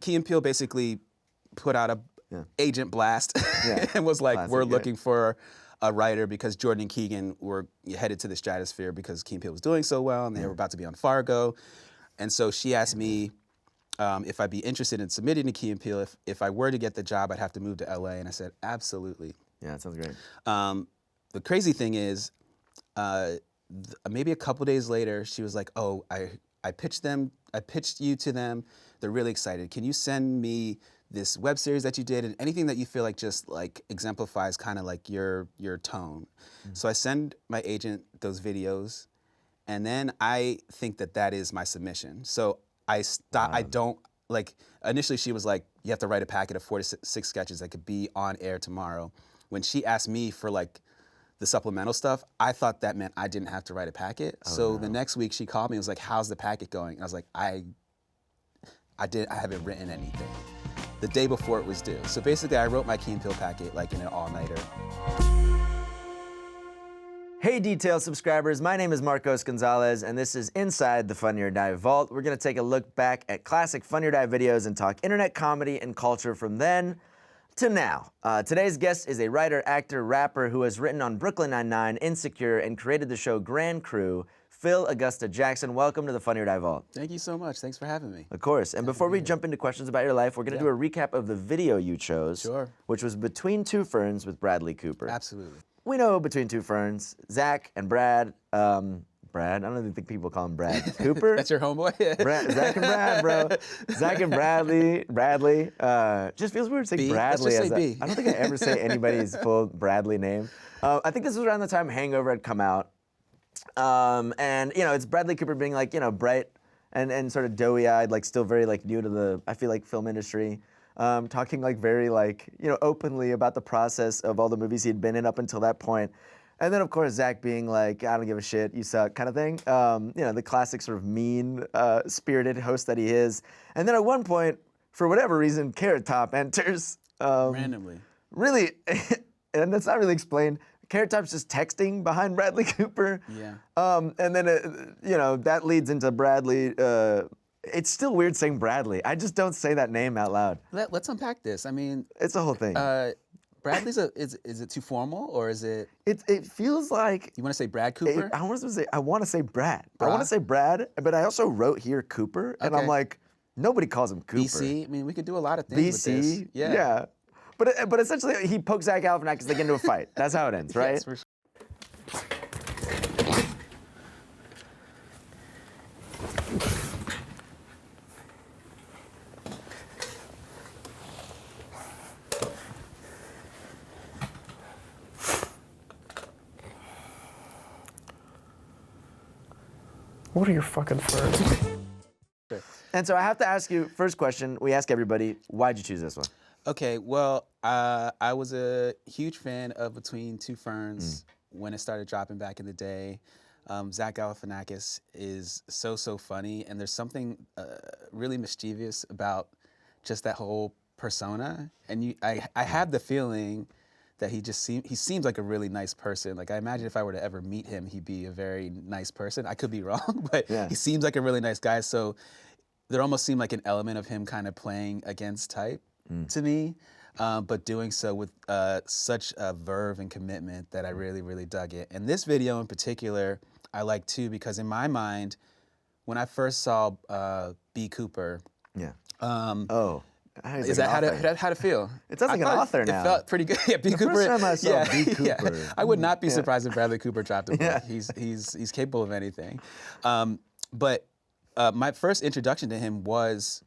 Key and Peele basically put out a agent blast and was like, Classic, we're looking for a writer because Jordan and Keegan were headed to the stratosphere because Key and Peele was doing so well and they were about to be on Fargo. And so she asked me if I'd be interested in submitting to Key and Peele. If I were to get the job, I'd have to move to LA. And I said, absolutely. Yeah, that sounds great. The crazy thing is, maybe a couple days later, she was like, oh, I pitched you to them. They're really excited. Can you send me this web series that you did and anything that you feel like just like exemplifies kind of like your tone? So I send my agent those videos, and then I think that is my submission. So I don't, like, initially she was like, you have to write a packet of 4 to 6 sketches that could be on air tomorrow. When she asked me for like the supplemental stuff, I thought that meant I didn't have to write a packet. The next week she called me and was like, how's the packet going? And I was like, I haven't written anything. The day before it was due. So basically I wrote my Key and Peele packet like in an all-nighter. Hey Detail subscribers, my name is Marcos Gonzalez and this is Inside the Funny or Die Vault. We're gonna take a look back at classic Funny or Die videos and talk internet comedy and culture from then to now. Today's guest is a writer, actor, rapper who has written on Brooklyn Nine-Nine, Insecure, and created the show Grand Crew. Phil Augusta Jackson, welcome to the Funny or Die Vault. Thank you so much. Thanks for having me. Of course. And before we jump into questions about your life, we're going to do a recap of the video you chose, which was Between Two Ferns with Bradley Cooper. Absolutely. We know Between Two Ferns, Zach and Brad. Brad, I don't even think people call him Brad. Cooper? That's your homeboy? Zach and Brad, bro. Zach and Bradley. Just feels weird saying Bradley. Let's just say B. I don't think I ever say anybody's full Bradley name. I think this was around the time Hangover had come out. And, you know, it's Bradley Cooper being like, you know, bright and sort of doughy-eyed, like still very like new to the, I feel like, film industry. Talking like very like, you know, openly about the process of all the movies he'd been in up until that point. And then, of course, Zach being like, I don't give a shit, you suck, kind of thing. You know, the classic sort of mean, spirited host that he is. And then at one point, for whatever reason, Carrot Top enters. Randomly. Really, and that's not really explained. Carrot Top's just texting behind Bradley Cooper. Yeah. And then, you know, that leads into Bradley. It's still weird saying Bradley. I just don't say that name out loud. Let's unpack this. I mean, it's a whole thing. Bradley's is it too formal or is it? It feels like. You want to say Brad Cooper? I want to say Brad. I want to say Brad, but I also wrote here Cooper, and I'm like, nobody calls him Cooper. BC. I mean, we could do a lot of things with this. Yeah. But essentially, he pokes Zach Galifianakis like into a fight. That's how it ends, right? Yes, for sure. What are your fucking ferns? And so I have to ask you, first question, we ask everybody, why'd you choose this one? Okay, well, I was a huge fan of Between Two Ferns when it started dropping back in the day. Zach Galifianakis is so funny, and there's something really mischievous about just that whole persona. And I have the feeling that he seems like a really nice person. Like, I imagine if I were to ever meet him, he'd be a very nice person. I could be wrong, but he seems like a really nice guy. So there almost seemed like an element of him kind of playing against type to me, but doing so with such a verve and commitment that I really dug it. And this video in particular, I like too, because in my mind, when I first saw B. Cooper, is that how to feel? It sounds like an author now. It felt pretty good. Yeah, B. Cooper. First time I saw B. Cooper. I would not be surprised if Bradley Cooper dropped a book. He's capable of anything. But my first introduction to him was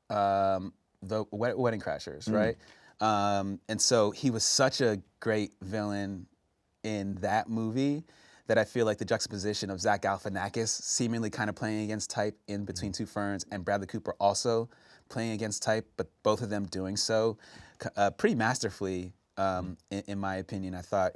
the Wedding Crashers, right? And so he was such a great villain in that movie that I feel like the juxtaposition of Zach Galifianakis seemingly kind of playing against type in Between Two Ferns and Bradley Cooper also playing against type, but both of them doing so pretty masterfully, in my opinion. I thought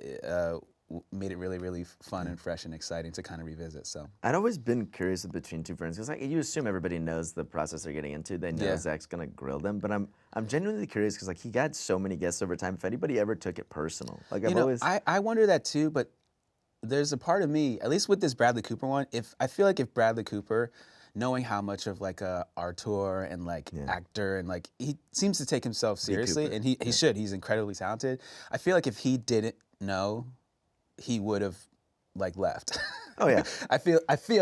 made it really fun and fresh and exciting to kind of revisit. So I'd always been curious with Between Two Ferns because you assume everybody knows the process they're getting into. They know Zach's gonna grill them, but I'm genuinely curious because like he got so many guests over time. If anybody ever took it personal, like I wonder that too, but there's a part of me, at least with this Bradley Cooper one, I feel like if Bradley Cooper knowing how much of like a auteur and like actor and like he seems to take himself seriously, and he should. He's incredibly talented. I feel like if he didn't know, he would have like left. Oh yeah. I feel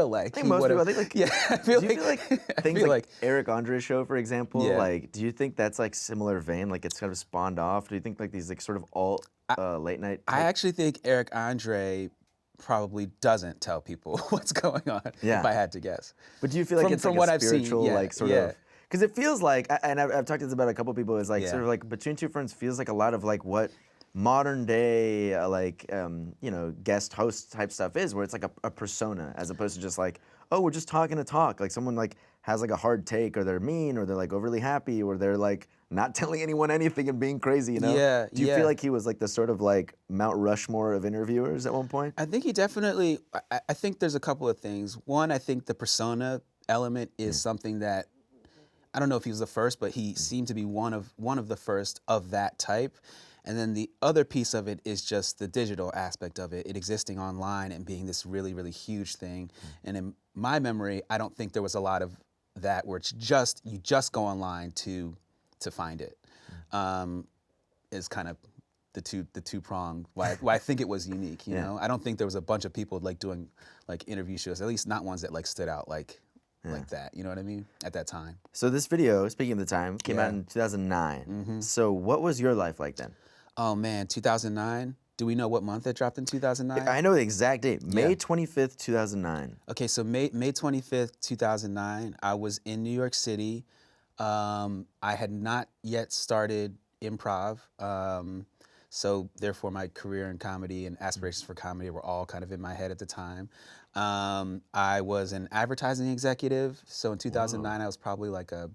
like I think most people. I think like I feel do you like, feel like things like Eric Andre's show, for example? Yeah. Like, do you think that's like similar vein? Like it's kind of spawned off. Do you think like these like sort of alt late night? I actually think Eric Andre probably doesn't tell people what's going on. Yeah. If I had to guess. But do you feel like it's from like what a I've seen, spiritual like sort of? Because it feels like, and I've talked to this about a couple people. Is like sort of like Between Two Ferns feels like a lot of like what modern day you know, guest host type stuff is, where it's like a persona as opposed to just like, oh, we're just talking to talk. Like someone like has like a hard take, or they're mean, or they're like overly happy, or they're like not telling anyone anything and being crazy, you know? Yeah, Do you feel like he was like the sort of like Mount Rushmore of interviewers at one point? I think he definitely, I think there's a couple of things. One, I think the persona element is something that, I don't know if he was the first, but he seemed to be one of the first of that type. And then the other piece of it is just the digital aspect of it existing online and being this really, really huge thing. And in my memory, I don't think there was a lot of that where it's just, you just go online to find it. Is kind of the two prong why I think it was unique, you know? I don't think there was a bunch of people like doing like interview shows, at least not ones that like stood out like that, you know what I mean? At that time. So this video, speaking of the time, came out in 2009. So what was your life like then? Oh man, 2009. Do we know what month it dropped in 2009? I know the exact date, May 25th, 2009. Okay, so May 25th, 2009. I was in New York City. I had not yet started improv, so therefore my career in comedy and aspirations for comedy were all kind of in my head at the time. I was an advertising executive, so in 2009 I was probably like a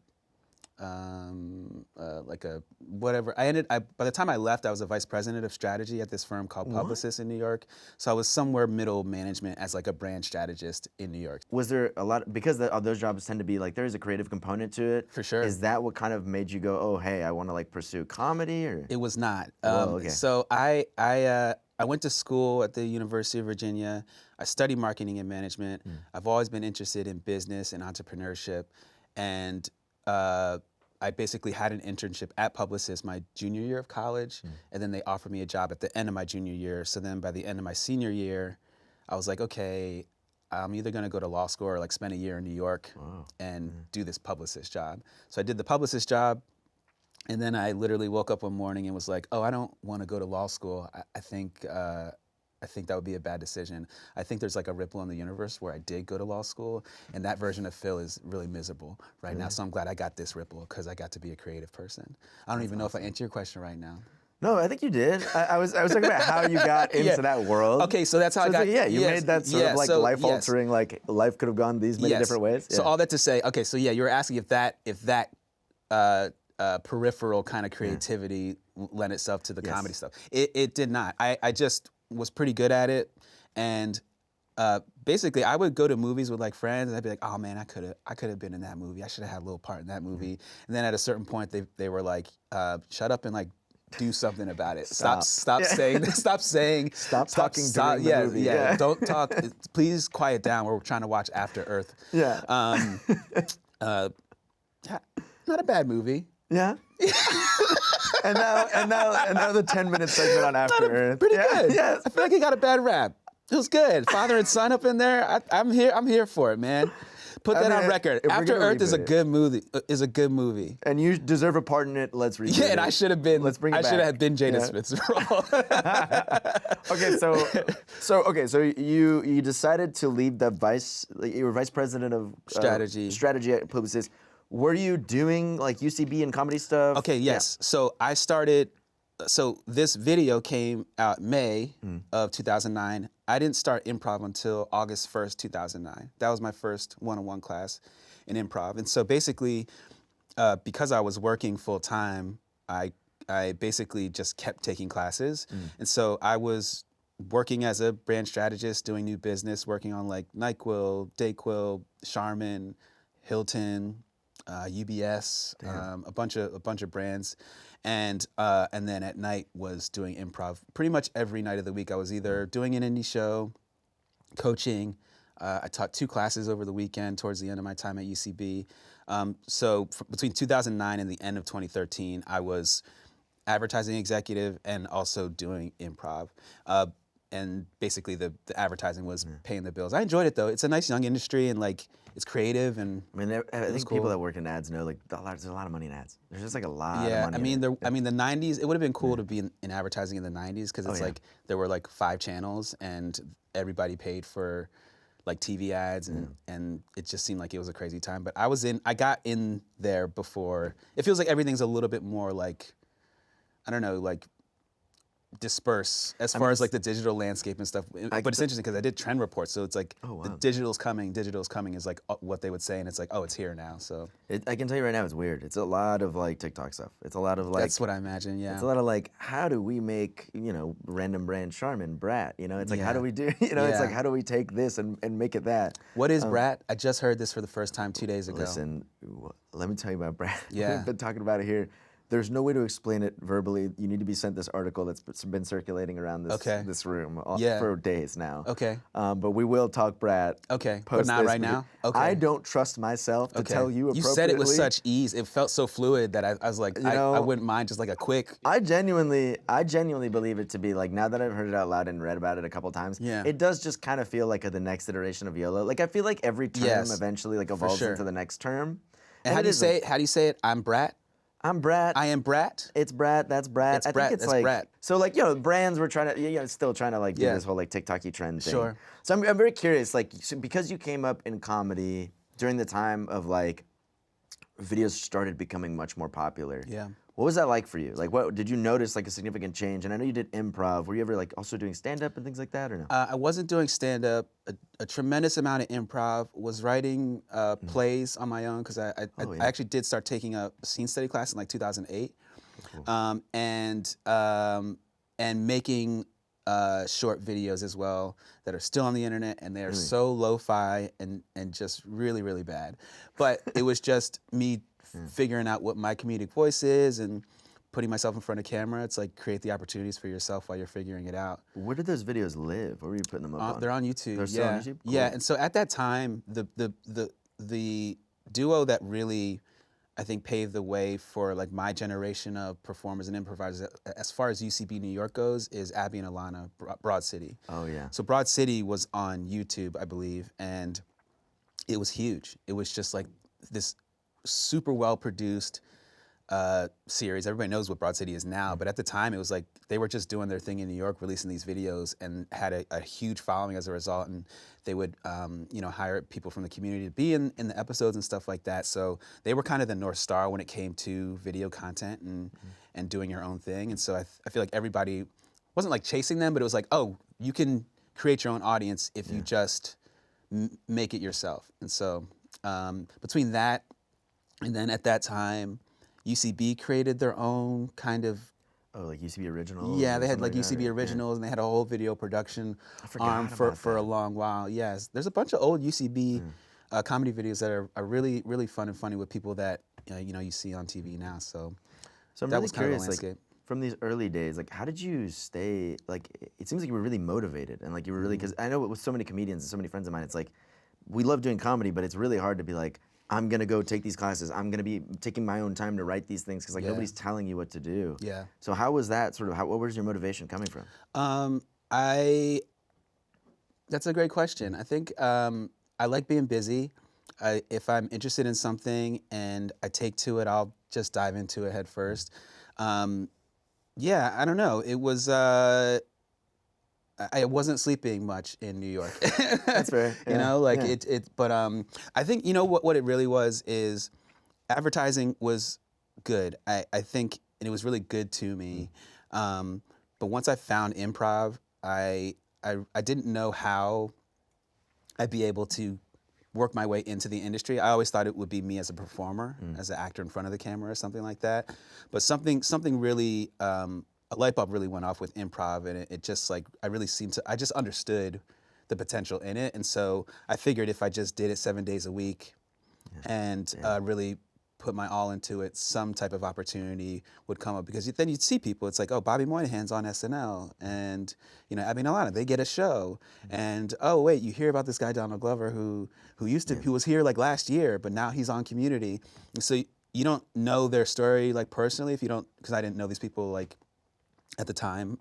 whatever. By the time I left, I was a vice president of strategy at this firm called Publicis in New York. So I was somewhere middle management as like a brand strategist in New York. Was there a lot, because those jobs tend to be like, there is a creative component to it. For sure. Is that what kind of made you go, oh, hey, I want to like pursue comedy, or? It was not. Okay. So I went to school at the University of Virginia. I studied marketing and management. I've always been interested in business and entrepreneurship. And I basically had an internship at Publicis my junior year of college, and then they offered me a job at the end of my junior year. So then by the end of my senior year, I was like, okay, I'm either gonna go to law school or like spend a year in New York and do this Publicis job. So I did the Publicis job, and then I literally woke up one morning and was like, oh, I don't wanna go to law school. I think that would be a bad decision. I think there's like a ripple in the universe where I did go to law school, and that version of Phil is really miserable right now. So I'm glad I got this ripple because I got to be a creative person. I don't even know if I answered your question right now. No, I think you did. I was talking about how you got into that world. Okay, so that's how I got. Like, you made that sort of like life-altering, like life could have gone these many different ways. So all that to say, okay, so you were asking if that peripheral kind of creativity lent itself to the comedy stuff. It did not. I just was pretty good at it, and basically I would go to movies with like friends, and I'd be like, oh man, I could have been in that movie. I should have had a little part in that movie. And then at a certain point, they were like, shut up and like do something about it. Stop saying. Stop talking during the movie. Yeah. Don't talk. Please quiet down. We're trying to watch After Earth. Yeah. Not a bad movie. Yeah. and now the 10-minute segment on After Earth. Pretty good. Yes. I feel like he got a bad rap. It was good. Father and son up in there. I'm here for it, man. Put that on record. After Earth is a good movie. And you deserve a part in it. Let's read it. Yeah, and I should have been. Let's bring it I back. should have been Jada Smith's role. Okay, so you decided to leave you were vice president of strategy at Publicis. Were you doing like UCB and comedy stuff? Okay, yes. Yeah. So I started. So this video came out May of 2009. I didn't start improv until August 1st, 2009. That was my first one-on-one class in improv. And so basically, because I was working full time, I basically just kept taking classes. And so I was working as a brand strategist, doing new business, working on like NyQuil, Dayquil, Charmin, Hilton, UBS, a bunch of brands. And then at night was doing improv pretty much every night of the week. I was either doing an indie show, coaching, I taught 2 classes over the weekend towards the end of my time at UCB. So between 2009 and the end of 2013, I was advertising executive and also doing improv. And basically the advertising was paying the bills. I enjoyed it though. It's a nice young industry and like it's creative and I mean, I think cool. people that work in ads know like there's a lot of money in ads. There's just like a lot of yeah, money. I mean, in it. I mean, the '90s. It would have been cool to be in advertising in the '90s because it's yeah. like there were like 5 channels and everybody paid for like TV ads and it just seemed like it was a crazy time. But I got in there before. It feels like everything's a little bit more like, I don't know, like disperse as far as like the digital landscape and stuff. But it's interesting because I did trend reports, so it's like the digital's coming is like what they would say, and it's like, oh, it's here now. So I can tell you right now, it's weird. It's a lot of like TikTok stuff. It's a lot of like. That's what I imagine. Yeah. It's a lot of like, how do we make random brand Charmin brat? It's like how do we do? It's Yeah. like how do we take this and make it that? What is brat? I just heard this for the first time 2 days ago. Listen, let me tell you about brat. Yeah. We've been talking about it here. There's no way to explain it verbally. You need to be sent this article that's been circulating around this room for days now. Okay. But we will talk brat. Okay. Post But not this right because now? Okay. I don't trust myself to tell you appropriately. You said it with such ease. It felt so fluid that I was like, I wouldn't mind just like a quick. I genuinely believe it to be like, now that I've heard it out loud and read about it a couple times, it does just kind of feel like the next iteration of YOLO. Like I feel like every term eventually like evolves into the next term. And how do you say it? How do you say it? I'm brat. I'm brat. I am brat. It's brat. That's brat. It's I brat. think it's That's like brat. so like brands were trying to still trying to like do this whole like TikTok-y trend thing. Sure. So I'm very curious like because you came up in comedy during the time of like videos started becoming much more popular. Yeah. What was that like for you? Like, what did you notice like a significant change? And I know you did improv. Were you ever like also doing stand-up and things like that, or no? I wasn't doing stand-up. A tremendous amount of improv. Was writing plays on my own because I actually did start taking a scene study class in like 2008, and making short videos as well that are still on the internet, and they are so lo-fi and just really, really bad. But it was just me figuring out what my comedic voice is and putting myself in front of camera. It's like create the opportunities for yourself while you're figuring it out. Where did those videos live? Where were you putting them up on? They're on YouTube. They're still on YouTube? Cool. Yeah, and so at that time, the duo that really, I think, paved the way for like my generation of performers and improvisers, as far as UCB New York goes, is Abby and Alana, Broad City. Oh yeah. So Broad City was on YouTube, I believe, and it was huge. It was just like this super well produced series. Everybody knows what Broad City is now, but at the time it was like they were just doing their thing in New York, releasing these videos, and had a huge following as a result. And they would hire people from the community to be in the episodes and stuff like that. So they were kind of the North Star when it came to video content and doing your own thing. And so I feel like everybody wasn't like chasing them, but it was like, oh, you can create your own audience if you just make it yourself. And so between that, and then at that time, UCB created their own kind of. Oh, like UCB Originals? Yeah, they had like UCB Originals, and they had a whole video production arm for a long while. Yes, there's a bunch of old UCB comedy videos that are really, really fun and funny with people that you see on TV now. So I'm that really was kind of the curious, landscape. like, from these early days, like how did you stay, like it seems like you were really motivated and like you were really, because I know with so many comedians and so many friends of mine, it's like we love doing comedy, but it's really hard to be like, I'm gonna go take these classes. I'm gonna be taking my own time to write these things because like nobody's telling you what to do. Yeah. So how was that sort of? What was your motivation coming from? That's a great question. I think I like being busy. If I'm interested in something and I take to it, I'll just dive into it head first. Yeah, I don't know. It was. I wasn't sleeping much in New York. That's fair. Yeah. But I think what it really was is advertising was good. I think, and it was really good to me. But once I found improv, I didn't know how I'd be able to work my way into the industry. I always thought it would be me as a performer, as an actor in front of the camera or something like that. But something really. A light bulb really went off with improv, and it just like I just understood the potential in it, and so I figured if I just did it 7 days a week, and really put my all into it, some type of opportunity would come up because then you'd see people. It's like, oh, Bobby Moynihan's on SNL, and Abby Nalana, they get a show, and oh wait, you hear about this guy Donald Glover who was here like last year, but now he's on Community, and so you don't know their story like personally if you don't, because I didn't know these people like at the time,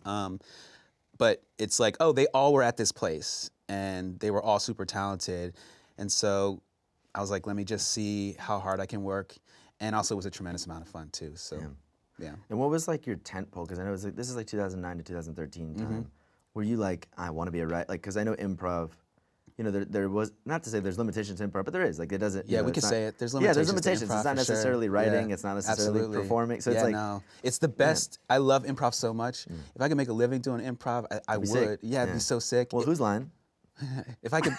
but it's like, oh, they all were at this place and they were all super talented, and so I was like, let me just see how hard I can work. And also it was a tremendous amount of fun too, so yeah. And what was like your tent pole? Because I know this is like 2009 to 2013 time. Were you like, I want to be a writer? Like, because I know improv, there was, not to say there's limitations to improv, but there is. Like, it doesn't. Yeah, we could say it. There's limitations. Yeah, there's limitations. To improv, it's not for necessarily sure. writing. It's not necessarily Absolutely. performing. So yeah, it's like, no, it's the best. I love improv so much. If I could make a living doing improv, I would. sick. Yeah, it'd be so sick. well, whose line? If I could,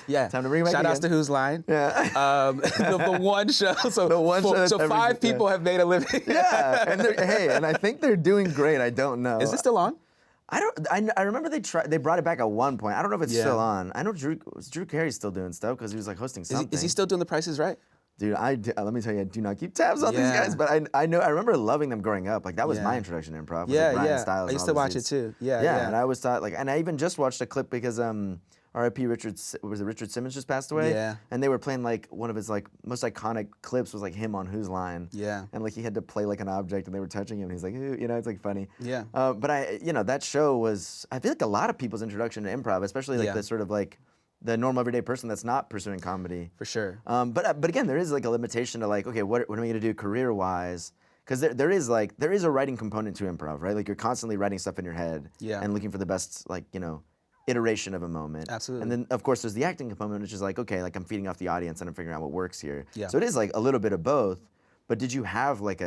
yeah. Time to bring it back Shout outs to again. Who's Line. Yeah. The one show. So, The one show that's so ever- 5 people have made a living. Yeah, and I think they're doing great. I don't know. Is this still on? I remember they brought it back at one point. I don't know if it's Yeah. still on. I know Drew Carey's still doing stuff because he was like hosting something. Is he still doing The Price is Right? Dude, let me tell you, I do not keep tabs on these Yeah. guys, but I remember loving them growing up. Like that was Yeah. my introduction to improv. Was Yeah, like Brian yeah. Stiles I and used all to those watch dudes. it too. Yeah, yeah. yeah. And I always thought and I even just watched a clip because R.I.P. Richard Simmons just passed away. Yeah. And they were playing like one of his like most iconic clips was like him on Who's Line. Yeah. And like he had to play like an object and they were touching him and he's like, "Ooh," it's like funny. Yeah. But that show was, I feel like a lot of people's introduction to improv, especially like Yeah. the sort of like the normal everyday person that's not pursuing comedy. For sure. But again, there is like a limitation to like, okay, what am I going to do career-wise? Because there is a writing component to improv, right? Like you're constantly writing stuff in your head Yeah. and looking for the best iteration of a moment. Absolutely. And then of course there's the acting component, which is like, okay, like I'm feeding off the audience and I'm figuring out what works here. Yeah. So it is like a little bit of both. But did you have like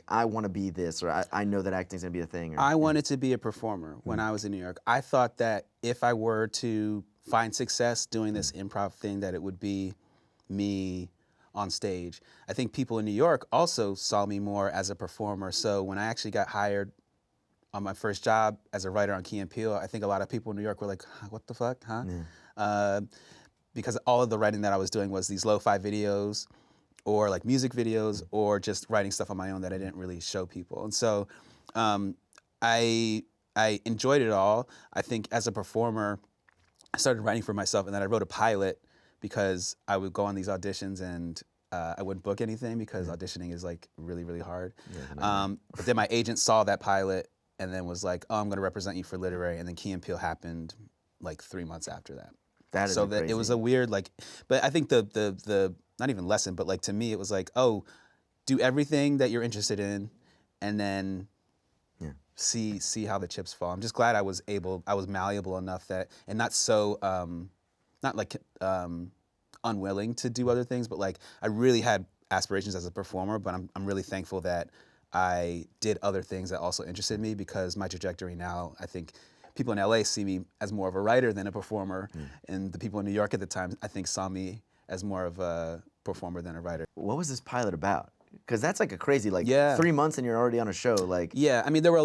I want to be this, or I know that acting's gonna be a thing? Or, I wanted to be a performer when I was in New York. I thought that if I were to find success doing this improv thing, that it would be me on stage. I think people in New York also saw me more as a performer. So when I actually got hired on my first job as a writer on Key Peele, I think a lot of people in New York were like, what the fuck, huh? Yeah. Because all of the writing that I was doing was these lo-fi videos or like music videos or just writing stuff on my own that I didn't really show people. And so I enjoyed it all. I think as a performer, I started writing for myself and then I wrote a pilot because I would go on these auditions and I wouldn't book anything because auditioning is like really, really hard. But then my agent saw that pilot and then was like, oh, I'm gonna represent you for literary. And then Key Peele happened like 3 months after that. That is so crazy. that it was a weird but I think the not even lesson, but like to me it was like, oh, do everything that you're interested in and then see how the chips fall. I'm just glad I was malleable enough that, and not so, unwilling to do other things, but like I really had aspirations as a performer, but I'm really thankful that I did other things that also interested me because my trajectory now, I think people in LA see me as more of a writer than a performer, and the people in New York at the time, I think, saw me as more of a performer than a writer. What was this pilot about? Because that's like a crazy 3 months and you're already on a show. Yeah, I mean, there were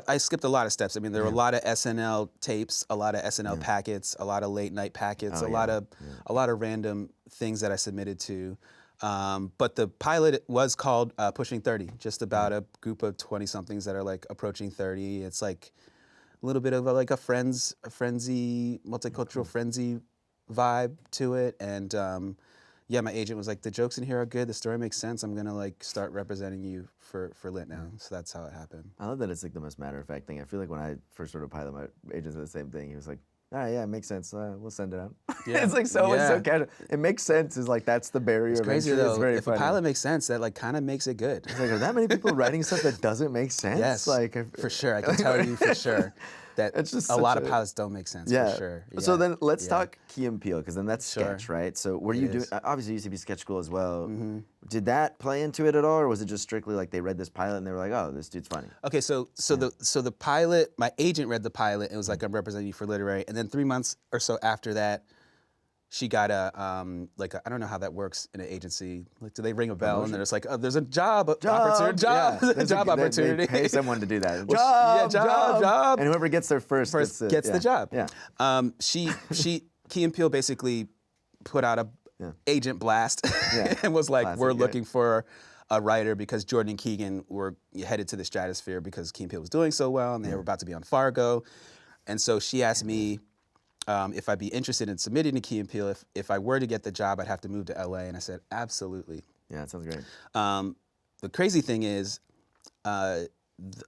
I skipped a lot of steps. I mean, there were a lot of SNL tapes, a lot of SNL packets, a lot of late night packets, a lot of random things that I submitted to. But the pilot was called Pushing 30, just about a group of 20-somethings that are like approaching 30. It's like a little bit of a frenzy, multicultural frenzy vibe to it. And yeah, my agent was like, the jokes in here are good, the story makes sense, I'm gonna like start representing you for Lit now. So that's how it happened. I love that it's like the most matter-of-fact thing. I feel like when I first started pilot, my agent said the same thing. He was like, all right, yeah, it makes sense. We'll send it out. Yeah. It's like it's so casual. It makes sense is like that's the barrier It's of crazy entry. though, It's very if funny. a pilot makes sense, that like kind of makes it good. It's like, are that many people writing stuff that doesn't make sense? Yes, Like for sure, I can tell you for sure that It's just a lot such of a- pilots don't make sense, Yeah. for sure. So Yeah. then let's Yeah. talk Key Peele, because then that's Sure. sketch, right? So were you It doing, is. obviously you UCB Sketch School as well. Mm-hmm. Did that play into it at all, or was it just strictly like they read this pilot and they were like, oh, this dude's funny? Okay, so the pilot, my agent read the pilot. It was like, I'm representing you for literary, and then 3 months or so after that, she got I don't know how that works in an agency. Like, do they ring a bell and there's like, oh, there's a job opportunity, Yeah. There's job They opportunity. pay someone to do that. Well, job. And whoever gets there first Gets the job. Yeah. Key and Peele basically put out agent blast Yeah. and was like, Classic, we're yeah. looking for a writer because Jordan and Keegan were headed to the stratosphere because Key Peele was doing so well and they were about to be on Fargo. And so she asked me if I'd be interested in submitting to Key Peele. If I were to get the job, I'd have to move to LA. And I said, absolutely. Yeah, that sounds great. The crazy thing is,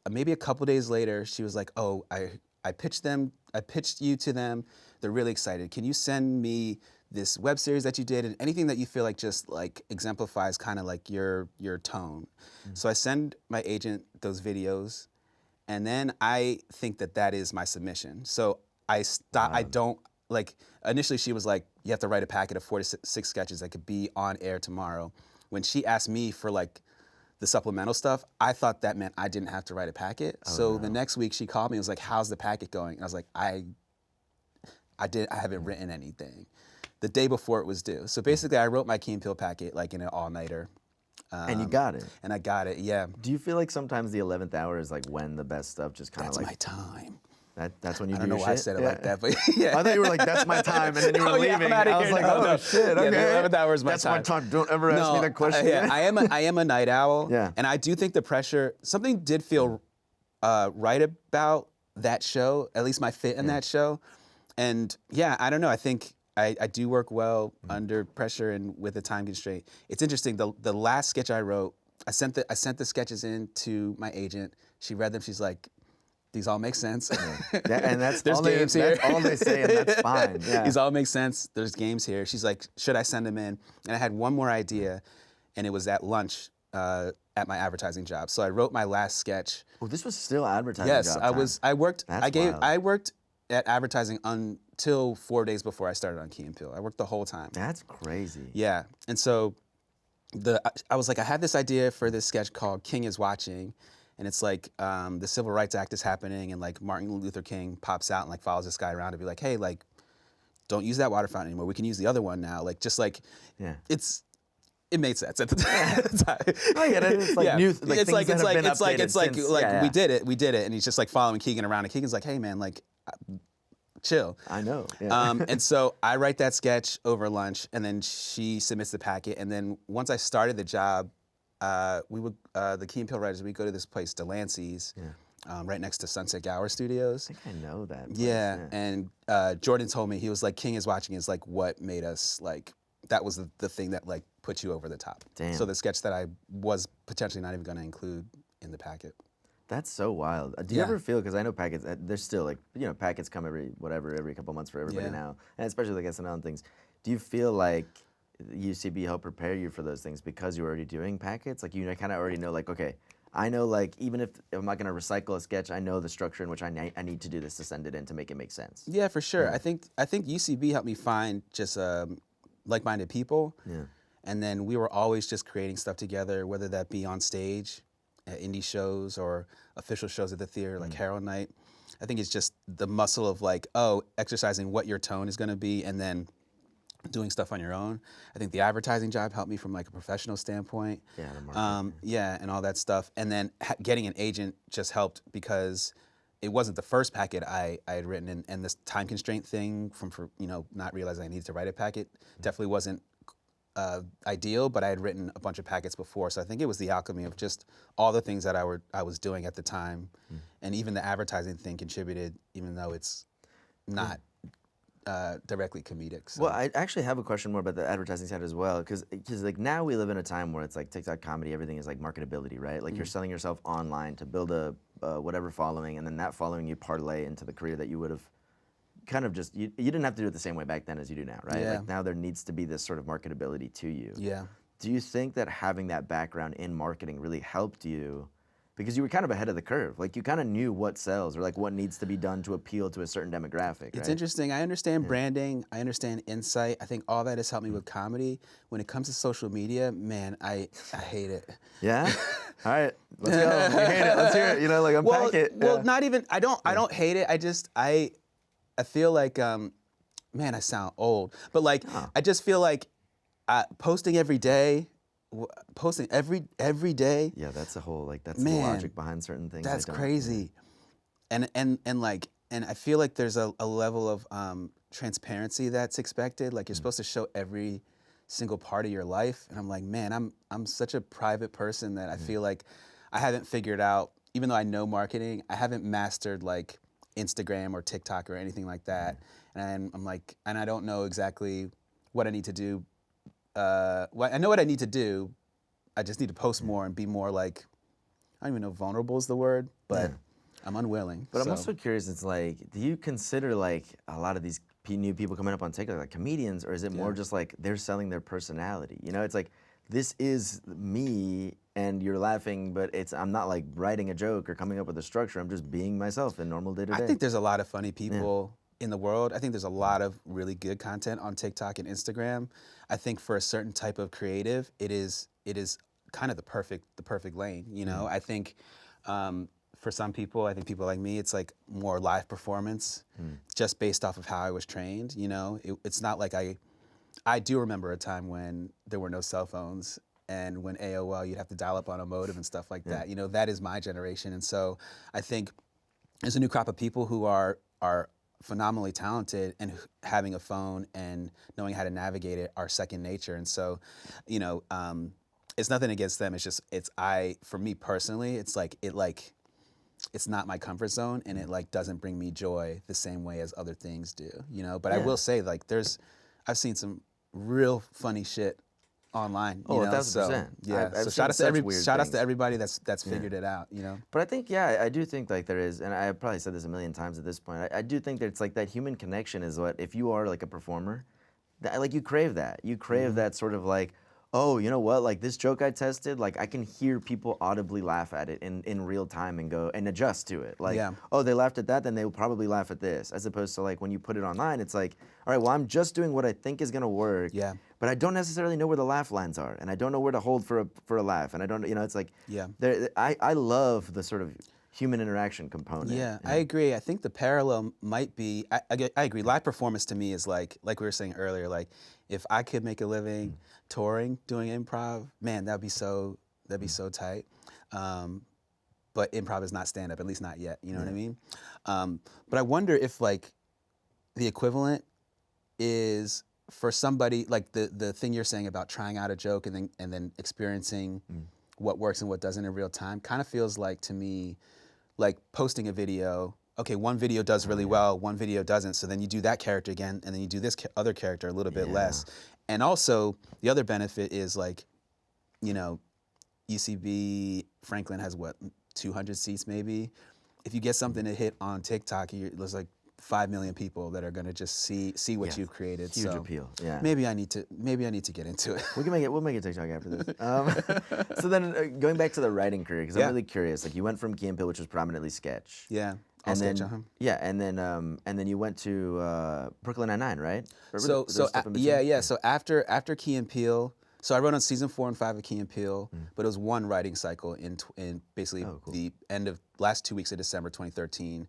maybe a couple days later, she was like, oh, I pitched you to them. They're really excited. Can you send me this web series that you did and anything that you feel like just like exemplifies kind of like your tone? So I send my agent those videos, and then I think that is my submission. So I stop. I don't like. Initially, she was like, you have to write a packet of 4 to 6 sketches that could be on air tomorrow. When she asked me for like the supplemental stuff, I thought that meant I didn't have to write a packet. The next week she called me and was like, how's the packet going? And I was like, I haven't written anything. The day before it was due. So basically I wrote my Key and Peele packet like in an all-nighter. And you got it. And I got it, yeah. Do you feel like sometimes the 11th hour is like when the best stuff just kind of That's like... my time. That's when you I do don't know your why I shit? said it like that, but yeah. I thought you were like, that's my time, and then you were Yeah, I'm leaving. outta I was here. like, No, oh no. shit, Yeah, okay. the 11th hour is my That's time. my time. Don't ever ask me that question yeah, again. I am a night owl. Yeah. And I do think the pressure, something did feel right about that show, at least my fit in that show. And yeah, I don't know. I think I do work well under pressure and with a time constraint. It's interesting. The last sketch I wrote, I sent the sketches in to my agent. She read them. She's like, these all make sense. And that's There's all games here. That's all they say, and that's fine. Yeah. These all make sense. There's games here. She's like, should I send them in? And I had one more idea, and it was at lunch at my advertising job. So I wrote my last sketch. Oh, this was still advertising Yes, job I time. was. I worked. That's wild. I worked at advertising until 4 days before I started on Key and Peele. I worked the whole time. That's crazy. Yeah, and so I was like, I had this idea for this sketch called King is Watching, and it's like the Civil Rights Act is happening, and like Martin Luther King pops out and like follows this guy around to be like, hey, like, don't use that water fountain anymore. We can use the other one now. Like, just like, it made sense at the time. I get it. It's like new, like it's things that have been updated since. we did it, and he's just like following Keegan around, and Keegan's like, hey man, like, chill. I know. Yeah. And so I write that sketch over lunch, and then she submits the packet, and then once I started the job, we would the Key and Peele writers, we go to this place, Delancey's, right next to Sunset Gower Studios. I think I know that place. Yeah, and Jordan told me, he was like, King is Watching is like what made us like, that was the thing that like put you over the top. Damn. So the sketch that I was potentially not even going to include in the packet. That's so wild. Do you ever feel, because I know packets, there's still like, you know, packets come every couple months for everybody now, and especially like SNL and things. Do you feel like UCB helped prepare you for those things because you're already doing packets? Like, you kind of already know, like, okay, I know, like, even if I'm not going to recycle a sketch, I know the structure in which I need to do this to send it in to make it make sense. Yeah, for sure. I think UCB helped me find just like-minded people. Yeah. And then we were always just creating stuff together, whether that be on stage, at indie shows, or official shows at the theater, like Herald Night. I think it's just the muscle of like, exercising what your tone is going to be, and then doing stuff on your own. I think the advertising job helped me from like a professional standpoint. Yeah, the marketing. And all that stuff. And then getting an agent just helped because it wasn't the first packet I had written, and this time constraint thing for not realizing I needed to write a packet definitely wasn't ideal, but I had written a bunch of packets before, so I think it was the alchemy of just all the things that I was doing at the time, and even the advertising thing contributed, even though it's not directly comedic. So. Well, I actually have a question more about the advertising side as well, because like now we live in a time where it's like TikTok comedy, everything is like marketability, right? Like you're selling yourself online to build a whatever following, and then that following you parlay into the career that you would have kind of just, you didn't have to do it the same way back then as you do now, right? Yeah. Like now there needs to be this sort of marketability to you. Yeah. Do you think that having that background in marketing really helped you? Because you were kind of ahead of the curve. Like you kind of knew what sells or like what needs to be done to appeal to a certain demographic. It's right? interesting. I understand branding. I understand insight. I think all that has helped me with comedy. When it comes to social media, man, I hate it. Yeah? All right, let's go. You hate it. Let's hear it. Like unpack it. Well, not even. I don't hate it. I feel like, man, I sound old, but like I just feel like posting every day. Posting every day. Yeah, that's a whole that's the logic behind certain things. That's crazy, and I feel like there's a level of transparency that's expected. Like you're supposed to show every single part of your life. And I'm like, man, I'm such a private person that I feel like I haven't figured out, even though I know marketing, I haven't mastered like Instagram or TikTok or anything like that. And I'm like, and I don't know exactly what I need to do. Well, I know what I need to do. I just need to post more and be more like, I don't even know, vulnerable is the word, but I'm unwilling. But I'm also curious, it's like, do you consider like a lot of these new people coming up on TikTok like comedians, or is it more just like they're selling their personality? You know, it's like, this is me and you're laughing, but I'm not like writing a joke or coming up with a structure. I'm just being myself in normal day to day. I think there's a lot of funny people in the world. I think there's a lot of really good content on TikTok and Instagram. I think for a certain type of creative, it is kind of the perfect lane. You know, I think for some people, I think people like me, it's like more live performance, just based off of how I was trained. You know, it's not like I do remember a time when there were no cell phones, and when AOL, you'd have to dial up on a modem and stuff like that. You know, that is my generation, and so I think there's a new crop of people who are phenomenally talented, and having a phone and knowing how to navigate it are second nature. And so, you know, it's nothing against them. It's just for me personally, it's it's not my comfort zone, and it like doesn't bring me joy the same way as other things do. You know, but I will say like I've seen some real funny shit online. You know? 1000%. So, yeah. I've So seen shout out to everybody that's figured it out. You know. But I think, I do think like there is, and I probably said this a million times at this point, I do think that it's like that human connection is what, if you are like a performer, like you crave that. You crave that sort of like, oh, you know what, like this joke I tested, like I can hear people audibly laugh at it in real time and go and adjust to it. Like, oh, they laughed at that, then they will probably laugh at this. As opposed to like when you put it online, it's like, all right, well, I'm just doing what I think is gonna work. Yeah. But I don't necessarily know where the laugh lines are, and I don't know where to hold for a laugh, and I don't, you know, it's like, I love the sort of human interaction component. Yeah, I agree. I think the parallel might be, I agree, live performance to me is like we were saying earlier, like if I could make a living touring, doing improv, man, that'd be so tight. But improv is not stand-up, at least not yet, you know what I mean? But I wonder if like the equivalent is for somebody, like the thing you're saying about trying out a joke and then experiencing what works and what doesn't in real time, kind of feels like to me like posting a video. Okay, one video does really well, one video doesn't, so then you do that character again, and then you do this other character a little bit less. And also, the other benefit is like, you know, UCB Franklin has what, 200 seats maybe? If you get something to hit on TikTok, there's like 5 million people that are gonna just see what you've created. Huge so appeal. Yeah. Maybe I need to get into it. We'll make a TikTok after this. So then going back to the writing career, because I'm really curious. Like you went from Key Peele, which was predominantly sketch. Yeah. And then you went to Brooklyn Nine-Nine, right? So after Key and Peele, so I wrote on season 4 and 5 of Key and Peele, but it was one writing cycle in basically the end of last 2 weeks of December 2013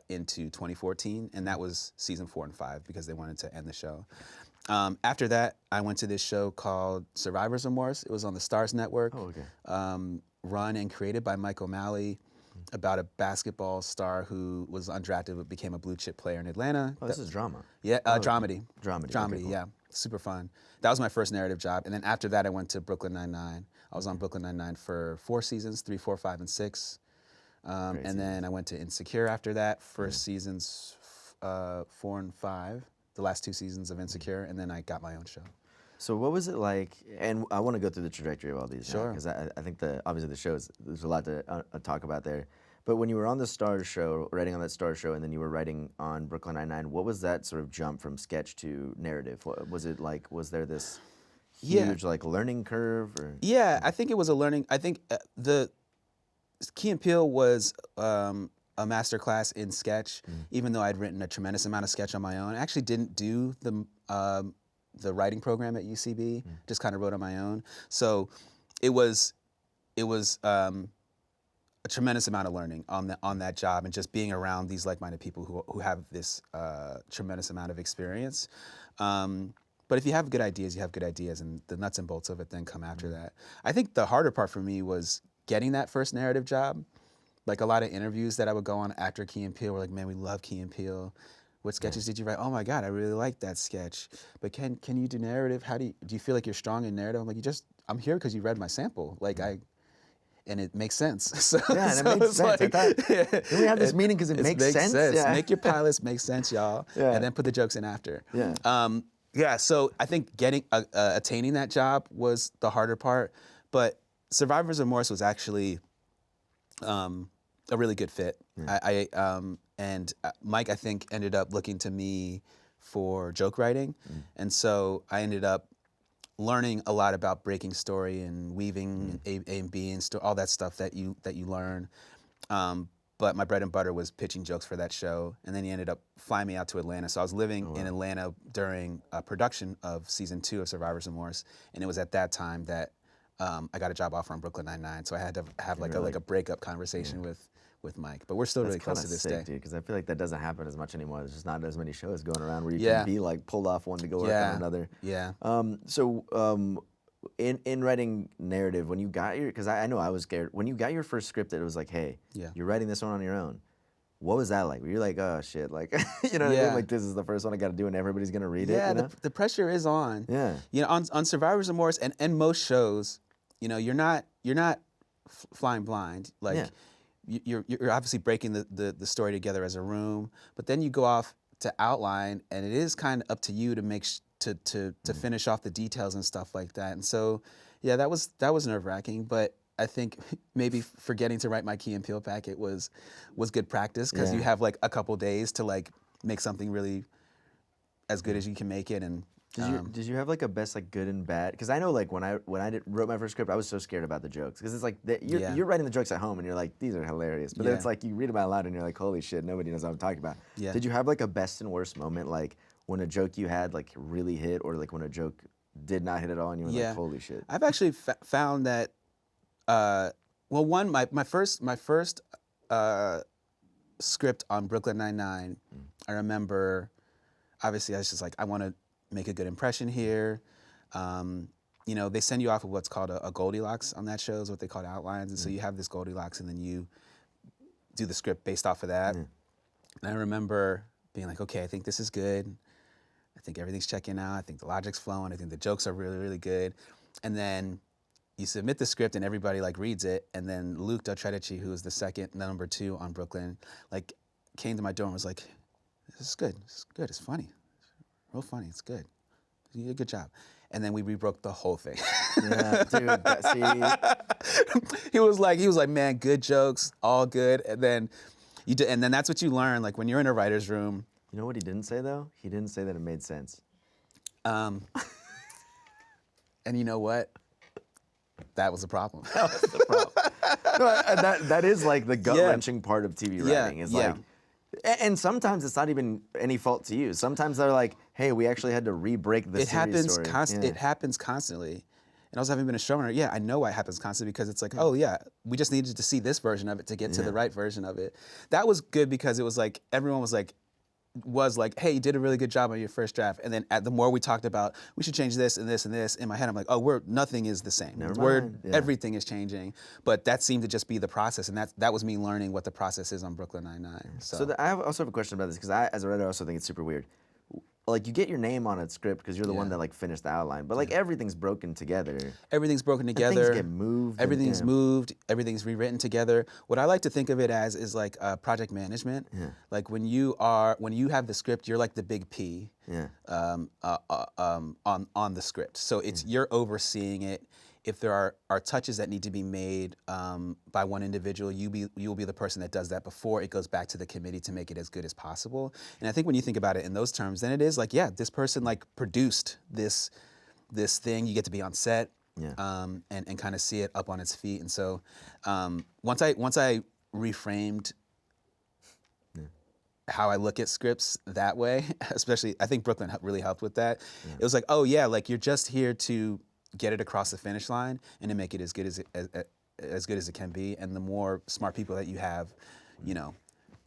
into 2014, and that was season 4 and 5 because they wanted to end the show. After that, I went to this show called Survivor's Remorse. It was on the Starz network, run and created by Mike O'Malley, about a basketball star who was undrafted but became a blue chip player in Atlanta. Oh, this is drama. Yeah, dramedy. Dramedy, okay, cool. Yeah, super fun. That was my first narrative job, and then after that, I went to Brooklyn Nine-Nine. I was on Brooklyn Nine-Nine for 4 seasons, 3, 4, 5, and 6. And then I went to Insecure after that for seasons 4 and 5, the last 2 seasons of Insecure, and then I got my own show. So what was it like, and I want to go through the trajectory of all these, Sure. Because I think obviously the show there's a lot to talk about there. But when you were on the Starz show, writing on that Starz show, and then you were writing on Brooklyn Nine-Nine, what was that sort of jump from sketch to narrative? What was it like? Was there this huge like learning curve? Or? Yeah, I think it was a learning. I think the Key and Peele was a master class in sketch, even though I'd written a tremendous amount of sketch on my own. I actually didn't do the writing program at UCB, just kind of wrote on my own. So it was a tremendous amount of learning on that job, and just being around these like-minded people who have this tremendous amount of experience. But if you have good ideas, you have good ideas, and the nuts and bolts of it then come after that. I think the harder part for me was getting that first narrative job. Like a lot of interviews that I would go on after Key and Peele were like, man, we love Key and Peele. What sketches did you write? Oh my God, I really like that sketch. But can you do narrative? How do you feel like you're strong in narrative? I'm like, I'm here because you read my sample. Like and it makes sense. So, Yeah, and so it makes it's sense. like, I thought, didn't we have this meeting because it makes sense? Yeah. Make your pilots make sense, y'all, Yeah. and then put the jokes in after. Yeah. Yeah. So I think attaining that job was the harder part, but Survivor's Remorse was actually a really good fit. And Mike, I think, ended up looking to me for joke writing, and so I ended up learning a lot about breaking story and weaving A and B and all that stuff that you learn. But my bread and butter was pitching jokes for that show, and then he ended up flying me out to Atlanta. So I was living in Atlanta during production of season 2 of Survivor's Remorse, and it was at that time that I got a job offer on Brooklyn Nine-Nine. So I had to have like a breakup conversation with Mike. But we're still really close to this day. Dude, because I feel like that doesn't happen as much anymore. There's just not as many shows going around where you can be like pulled off one to go work on another. Yeah. In writing narrative, when you got your, because I know I was scared, when you got your first script that it was like, hey, you're writing this one on your own. What was that like? Were you like, oh shit, like, you know what I mean? Like, this is the first one I got to do and everybody's going to read it, you know? the pressure is on. Yeah. You know, on Survivor's Remorse and most shows, you know, you're not flying blind. Like, you're obviously breaking the story together as a room, but then you go off to outline, and it is kind of up to you to make to finish off the details and stuff like that. And so, yeah, that was nerve-wracking, but I think maybe forgetting to write my Key and Peele packet was good practice, because you have like a couple days to like make something really as good as you can make it. And did you have like a best like good and bad? Because I know like when I wrote my first script, I was so scared about the jokes, because it's like you're writing the jokes at home and you're like, these are hilarious, but then it's like you read them out loud and you're like, holy shit, nobody knows what I'm talking about. Yeah. Did you have like a best and worst moment, like when a joke you had like really hit, or like when a joke did not hit at all and you were like, holy shit? I've actually found that. My first script on Brooklyn Nine-Nine, I remember, obviously I was just like, I want to make a good impression here. You know, they send you off with what's called a Goldilocks on that show, is what they call outlines. And so you have this Goldilocks, and then you do the script based off of that. And I remember being like, okay, I think this is good. I think everything's checking out. I think the logic's flowing. I think the jokes are really, really good. And then you submit the script and everybody like reads it, and then Luke Dotredici, who is the number 2 on Brooklyn, like came to my door and was like, this is good, it's funny, it's real funny, it's good, you did a good job. And then we rebroke the whole thing. Yeah, dude, see. He was like, man, good jokes, all good. And then and then that's what you learn, like when you're in a writer's room. You know what he didn't say though? He didn't say that it made sense. And you know what? That was a problem. That was the problem. No, that is like the gut-wrenching part of TV writing. Is like, and sometimes it's not even any fault to you. Sometimes they're like, hey, we actually had to re-break the series story. It happens constantly. And also, having been a showrunner, I know why it happens constantly, because it's like, we just needed to see this version of it to get to the right version of it. That was good, because it was like, everyone was like, hey, you did a really good job on your first draft. And then the more we talked about, we should change this and this and this, in my head, I'm like, nothing is the same. Everything is changing. But that seemed to just be the process. And that was me learning what the process is on Brooklyn Nine-Nine. So I also have a question about this, because I, as a writer, also think it's super weird. Like, you get your name on a script because you're the one that like finished the outline, but like everything's broken together. Everything's broken together. Things get moved. Everything's moved. Everything's rewritten together. What I like to think of it as is like project management. Like when you have the script, you're like the big P. On the script. So it's you're overseeing it. If there are touches that need to be made by one individual, you'll be the person that does that before it goes back to the committee to make it as good as possible. And I think when you think about it in those terms, then it is like, this person like produced this thing. You get to be on set and kind of see it up on its feet. And so once I reframed how I look at scripts that way, especially I think Brooklyn really helped with that. It was like, like you're just here to get it across the finish line and to make it as good as it can be. And the more smart people that you have,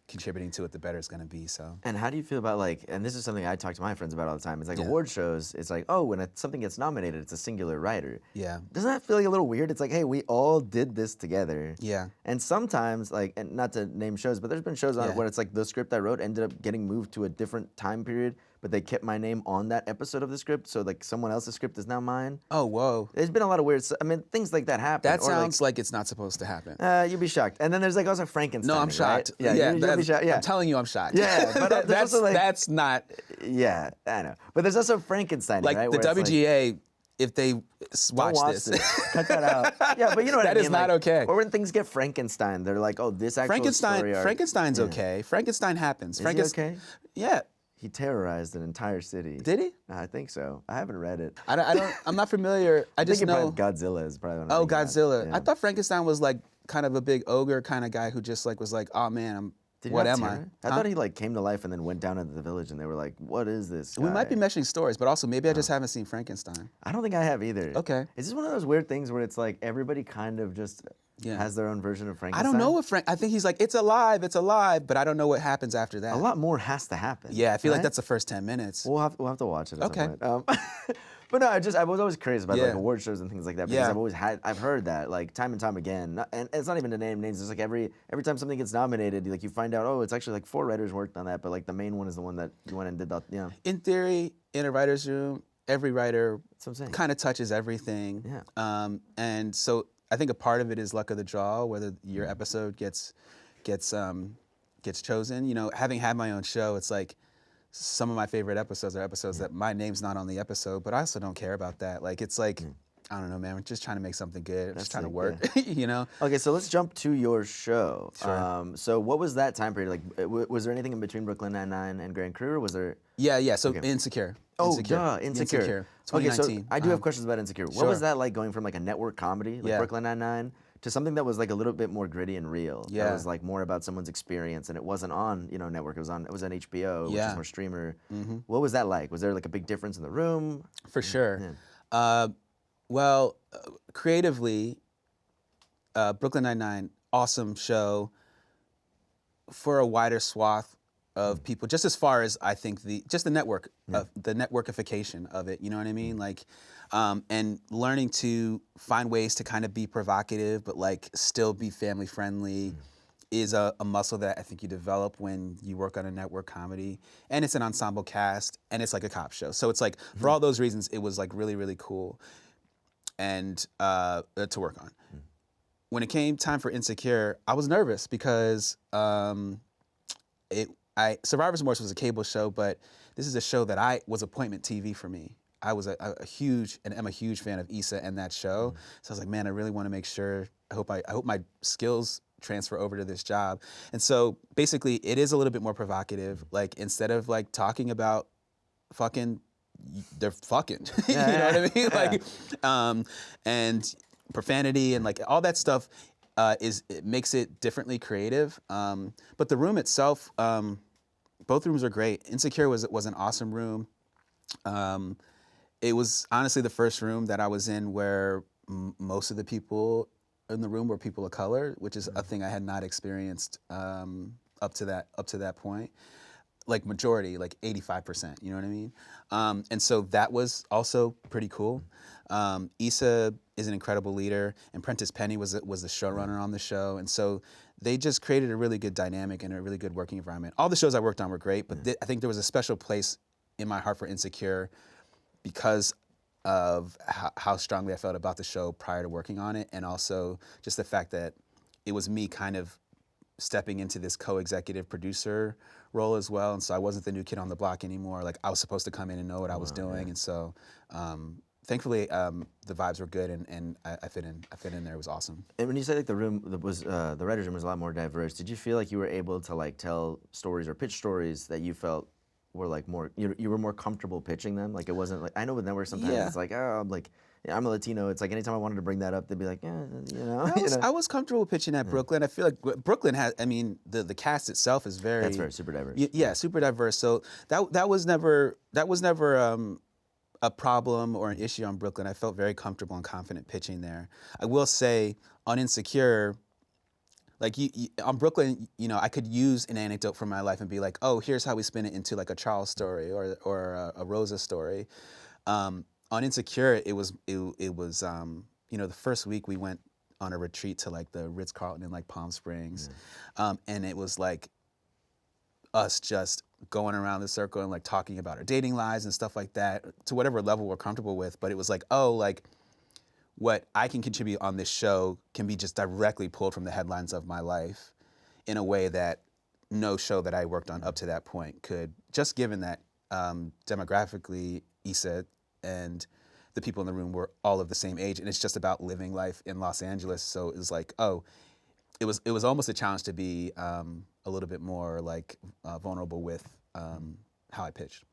contributing to it, the better it's going to be. So. And how do you feel about like, and this is something I talk to my friends about all the time, it's like Yeah. award shows, it's like, oh, when something gets nominated, it's a singular writer. Yeah. Doesn't that feel like a little weird? It's like, hey, we all did this together. Yeah. And sometimes, like, and not to name shows, but there's been shows on it Yeah. where it's like the script I wrote ended up getting moved to a different time period, but they kept my name on that episode of the script, so like someone else's script is now mine. Oh, whoa. There's been a lot of weird, I mean, things like that happen. That Or, sounds like it's not supposed to happen. you'd be shocked. And then there's like also Frankenstein. No, I'm shocked. Right? Yeah, you'll be shocked. Yeah. I'm telling you, I'm shocked. Yeah, but there's that's also, like- that's not Yeah, I know. But there's also Frankenstein, like right? the where it's like, WGA. If they don't watch watch this, cut that out. Yeah, but you know what I That mean. is not like, okay. Or when things get Frankenstein, they're like, oh, this actual story arc. Frankenstein's Yeah. okay. Frankenstein happens. Is he okay? Yeah. He terrorized an entire city. Did he? I think so. I haven't read it. I don't. I'm not familiar. I just think know. Godzilla is probably one Oh, I'm thinking about. Godzilla. Yeah. I thought Frankenstein was like kind of a big ogre kind of guy who just like was like, oh man, Did he what have am I? terror? I Huh? thought he like came to life and then went down into the village and they were like, what is this We might be guy? meshing stories, but also maybe I just haven't seen Frankenstein. I don't think I have either. Okay. Is this one of those weird things where it's like everybody kind of just Yeah. has their own version of I Frankenstein? don't know what Frank. I think he's like, it's alive, but I don't know what happens after that. A lot more has to happen. Yeah, I feel like right? that's the first 10 minutes. We'll have to watch it. At Okay. Some point. But no, I was always curious about like Yeah. award shows and things like that because Yeah. I've heard that like time and time again, and it's not even to name names. It's like every time something gets nominated, like you find out, oh, it's actually like 4 writers worked on that, but like the main one is the one that you went and did that. Yeah, In theory, in a writer's room, every writer that's what I'm saying. kind of touches everything. Yeah. And so I think a part of it is luck of the draw, whether your episode gets chosen. You know, having had my own show, it's like some of my favorite episodes are episodes that my name's not on the episode, but I also don't care about that. Like it's like I don't know, man. We're just trying to make something good. Just trying to work. You know. Okay, so let's jump to your show. Sure. So what was that time period like? Was there anything in between Brooklyn Nine-Nine and Grand Crew, or was there? Yeah. So Okay. Insecure. Oh, Insecure. Insecure. Okay, 2019. so I do have questions about Insecure. What Sure. was that like going from like a network comedy, like Yeah. Brooklyn Nine-Nine, to something that was like a little bit more gritty and real? That Yeah. was like more about someone's experience, and it wasn't on network. It was on HBO, which Yeah. is more streamer. What was that like? Was there like a big difference in the room? For sure. Well, creatively, Brooklyn Nine-Nine, awesome show for a wider swath of people, just as far as I think the network, the networkification of it, you know what I mean? Like, and learning to find ways to kind of be provocative, but like still be family friendly is a muscle that I think you develop when you work on a network comedy. And it's an ensemble cast, and it's like a cop show. So it's like, for all those reasons, it was like really, really cool and to work on. When it came time for Insecure, I was nervous because Survivor's Remorse was a cable show, but this is a show that was appointment TV for me. I was a huge, and am a huge fan of Issa and that show. So I was like, man, I really want to make sure, I hope my skills transfer over to this job. And so basically it is a little bit more provocative. Like instead of like talking about fucking, they're fucking, you know what I mean? Like, and profanity and like all that stuff it makes it differently creative. But the room itself, both rooms are great. Insecure was an awesome room. It was honestly the first room that I was in where most of the people in the room were people of color, which is a thing I had not experienced up to that point. Like majority, like 85%, you know what I mean? And so that was also pretty cool. Issa is an incredible leader, and Prentice Penny was the showrunner on the show, and so they just created a really good dynamic and a really good working environment. All the shows I worked on were great, but I think there was a special place in my heart for Insecure because of how strongly I felt about the show prior to working on it, and also just the fact that it was me kind of stepping into this co-executive producer role as well, and so I wasn't the new kid on the block anymore. Like I was supposed to come in and know what I was doing, and so thankfully the vibes were good, and I fit in there. It was awesome. And when you say like the writers' room was a lot more diverse, did you feel like you were able to like tell stories or pitch stories that you felt were like more, you were more comfortable pitching them? Like it wasn't like, I know with networks sometimes it's like, oh, I'm like, yeah, I'm a Latino. It's like anytime I wanted to bring that up, they'd be like, yeah, you know. I was comfortable pitching at Brooklyn. I feel like Brooklyn has, I mean, the cast itself is very... That's very super diverse. Yeah, super diverse. So that was never a problem or an issue on Brooklyn. I felt very comfortable and confident pitching there. I will say, on Insecure, Like on Brooklyn, I could use an anecdote from my life and be like, oh, here's how we spin it into like a Charles story or a Rosa story. On Insecure, it was the first week we went on a retreat to like the Ritz-Carlton in like Palm Springs, and it was like us just going around the circle and like talking about our dating lives and stuff like that to whatever level we're comfortable with. But it was like, oh, like what I can contribute on this show can be just directly pulled from the headlines of my life in a way that no show that I worked on up to that point could, just given that demographically Issa and the people in the room were all of the same age, and it's just about living life in Los Angeles. So it was like, oh, it was almost a challenge to be a little bit more like vulnerable with how I pitched.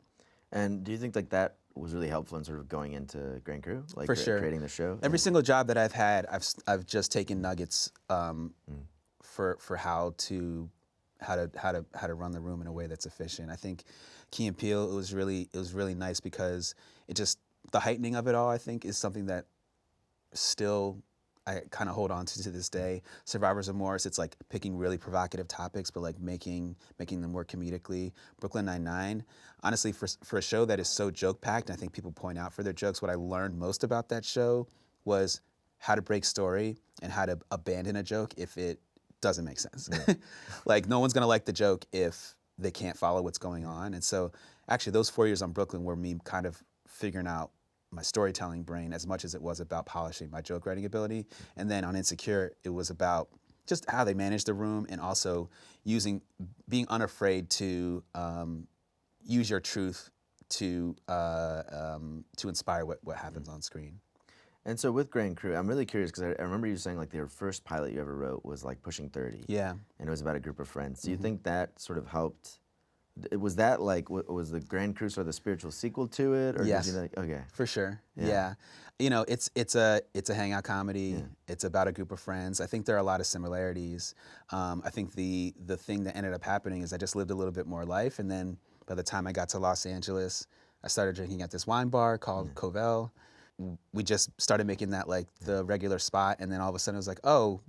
And do you think like that was really helpful in sort of going into Grand Crew, like For sure. creating the show? Every single job that I've had, I've just taken nuggets for how to run the room in a way that's efficient. I think Key Peele, it was really nice because the heightening of it all, I think, is something that still I kind of hold on to this day. Survivor's Remorse, it's like picking really provocative topics, but like making them work comedically. Brooklyn Nine-Nine, honestly, for a show that is so joke-packed, I think people point out for their jokes, what I learned most about that show was how to break story and how to abandon a joke if it doesn't make sense. Yeah. Like, no one's gonna like the joke if they can't follow what's going on. And so, actually, those 4 years on Brooklyn were me kind of figuring out my storytelling brain as much as it was about polishing my joke writing ability. And then on Insecure, it was about just how they managed the room and also being unafraid to use your truth to inspire what happens on screen. And so with Grand Crew, I'm really curious because I remember you saying like your first pilot you ever wrote was like Pushing 30. Yeah. And it was about a group of friends. Do you think that sort of helped? Was that like, was the Grand Crew sort of the spiritual sequel to it? Or Yes. Did you like, okay. For sure. Yeah. Yeah. It's a hangout comedy. Yeah. It's about a group of friends. I think there are a lot of similarities. I think the thing that ended up happening is I just lived a little bit more life, and then by the time I got to Los Angeles, I started drinking at this wine bar called Covell. We just started making that like the regular spot, and then all of a sudden it was like, oh,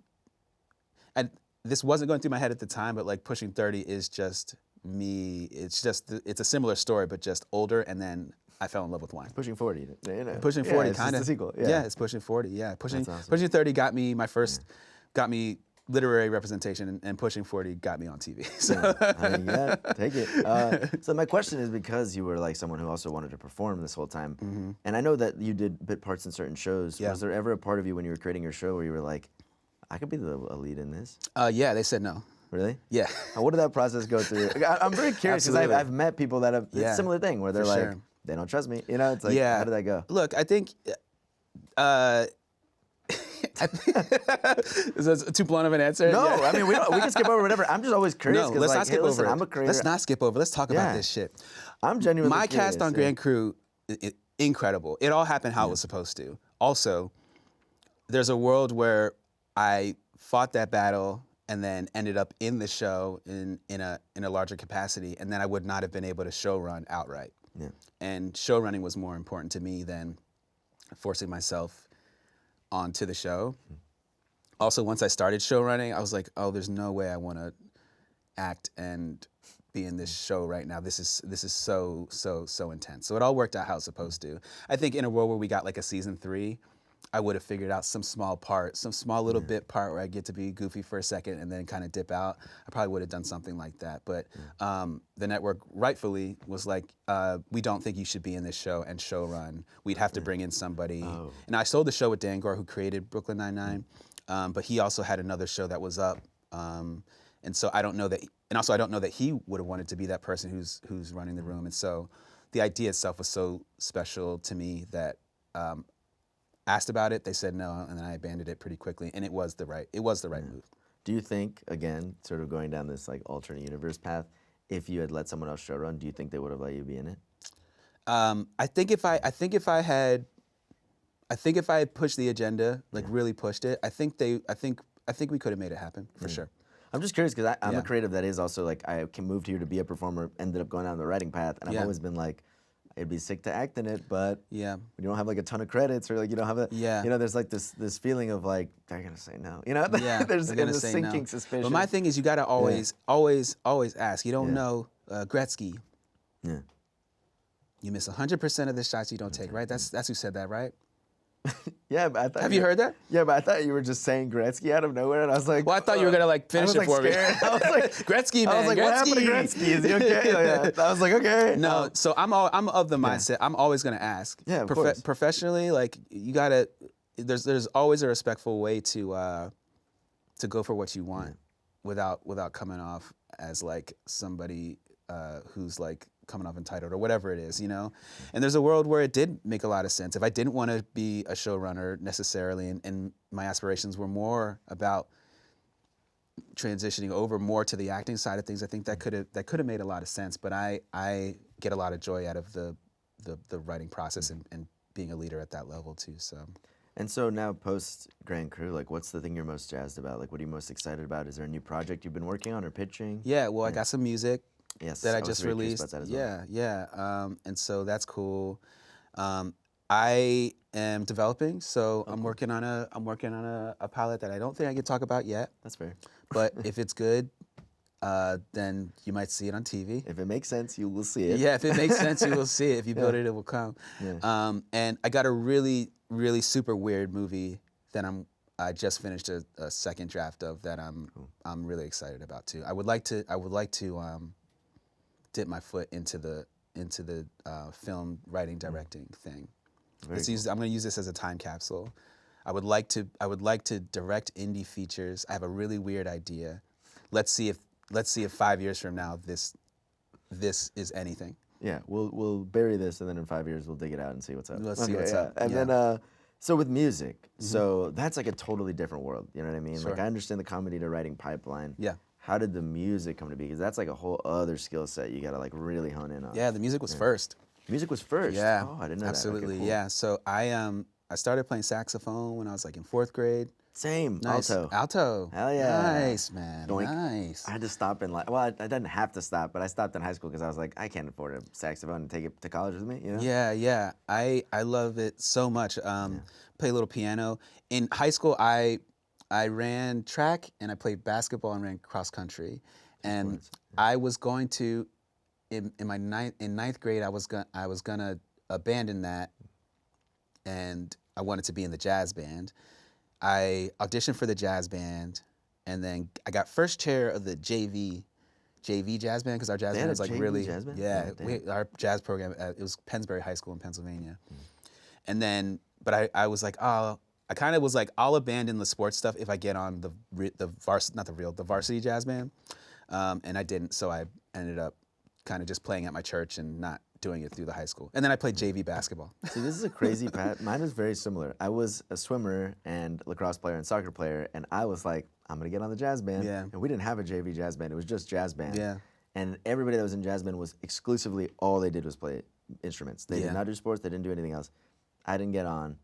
and this wasn't going through my head at the time, but like Pushing 30 is just me. It's a similar story, but just older, and then I fell in love with wine. Pushing 40, you know. Pushing 40, kind of. It's the sequel. Yeah, it's Pushing 40. Yeah, awesome. Pushing 30 got me my first, got me literary representation, and Pushing 40 got me on TV. So. I mean, yeah, take it. So my question is, because you were like someone who also wanted to perform this whole time, and I know that you did bit parts in certain shows. Yeah. Was there ever a part of you when you were creating your show where you were like, I could be a lead in this? Yeah, they said no. Really? Yeah. What did that process go through? I'm very curious because I've met people that have it's a similar thing where they're like, they don't trust me. You know, it's like, how did that go? Look, I think, is that too blunt of an answer? No, I mean, we can skip over whatever. I'm just always curious. No, let's like, not skip hey, listen, over I'm a creator. Let's not skip over. Let's talk about this shit. I'm genuinely My curious, cast on Grand Crew, incredible. It all happened how it was supposed to. Also, there's a world where I fought that battle and then ended up in the show in a larger capacity, and then I would not have been able to showrun outright. Yeah. And showrunning was more important to me than forcing myself onto the show. Also, once I started showrunning, I was like, oh, there's no way I want to act and be in this show right now. This is so intense. So it all worked out how it's supposed to. I think in a world where we got like a season 3, I would have figured out some small little bit part where I get to be goofy for a second and then kind of dip out. I probably would have done something like that. But the network rightfully was like, we don't think you should be in this show and showrun. We'd have to bring in somebody. Oh. And I sold the show with Dan Gore, who created Brooklyn Nine-Nine, but he also had another show that was up. And so I don't know that, and also I don't know that he would have wanted to be that person who's running the room. And so the idea itself was so special to me that asked about it, they said no, and then I abandoned it pretty quickly, and it was the right move. Do you think, again, sort of going down this like alternate universe path, if you had let someone else showrun, do you think they would have let you be in it? I think if I had pushed the agenda, like really pushed it, I think we could have made it happen for sure. I'm just curious because I'm a creative that is also like, I moved here to be a performer, ended up going down the writing path, and I've always been like, it'd be sick to act in it, but Yeah. when you don't have like a ton of credits or like you don't have Yeah. there's like this feeling of like they're gonna say no. There's they're gonna the say sinking no. suspicion. But my thing is, you gotta always ask. You don't Yeah. know Gretzky. Yeah. You miss 100% of the shots you don't take, right? That's who said that, right? Yeah, but I thought Have you heard that? Yeah, but I thought you were just saying Gretzky out of nowhere, and I was like, Well, I thought you were gonna like finish I was, it for scared. me. I was like, Gretzky, man. I was like, Gretzky. what happened to Gretzky? Is he okay? I was like, okay. No, so I'm of the mindset. I'm always gonna ask. Yeah, of course. Professionally, like you gotta. There's always a respectful way to go for what you want, without coming off as like somebody who's like coming off entitled or whatever it is, And there's a world where it did make a lot of sense. If I didn't want to be a showrunner necessarily, and my aspirations were more about transitioning over more to the acting side of things, I think that could have made a lot of sense. But I get a lot of joy out of the writing process and being a leader at that level too. So. And so now post Grand Crew, like what's the thing you're most jazzed about? Like what are you most excited about? Is there a new project you've been working on or pitching? Yeah, well, I got some music. Yes, that I was just very curious released. about that as well. Yeah. And so that's cool. I am developing, so I'm working on a pilot that I don't think I can talk about yet. That's fair. But if it's good, then you might see it on TV. If it makes sense, you will see it. Yeah, if it makes sense, you will see it. If you build it, it will come. Yeah. And I got a really, really super weird movie that I just finished a second draft of that I'm really excited about too. I would like to dip my foot into the film writing directing thing. Very cool. I'm going to use this as a time capsule. I would like to direct indie features. I have a really weird idea. Let's see if 5 years from now this is anything. Yeah, we'll bury this, and then in 5 years we'll dig it out and see what's up. Let's see what's up. And Yeah. then, so with music, so that's like a totally different world. You know what I mean? Sure. Like I understand the comedy to writing pipeline. Yeah. How did the music come to be? Because that's like a whole other skill set you gotta like really hone in on. Yeah, the music was first. Music was first. Yeah. Oh, I didn't know absolutely. that. Okay, cool. Yeah. So I started playing saxophone when I was like in 4th grade. Same. Nice. Alto. Hell yeah. Nice, man. Doink. Nice. I had to stop in well, I didn't have to stop, but I stopped in high school because I was like, I can't afford a saxophone and take it to college with me. You know? Yeah. I love it so much. Play a little piano. In high school, I ran track and I played basketball and ran cross country. And I was going to, in ninth grade, I was gonna abandon that, and I wanted to be in the jazz band. I auditioned for the jazz band, and then I got first chair of the JV jazz band because our jazz band was like JV really jazz band? yeah. Oh, Our jazz program it was Pennsbury High School in Pennsylvania, and then but I was like I kind of was like I'll abandon the sports stuff if I get on the varsity jazz band, and I didn't, so I ended up kind of just playing at my church and not doing it through the high school. And then I played JV basketball. See, this is a crazy path. Mine was very similar. I was a swimmer and lacrosse player and soccer player, and I was like, I'm gonna get on the jazz band. Yeah. And we didn't have a JV jazz band. It was just jazz band. Yeah. And everybody that was in jazz band was exclusively all they did was play instruments. They Yeah. did not do sports. They didn't do anything else. I didn't get on.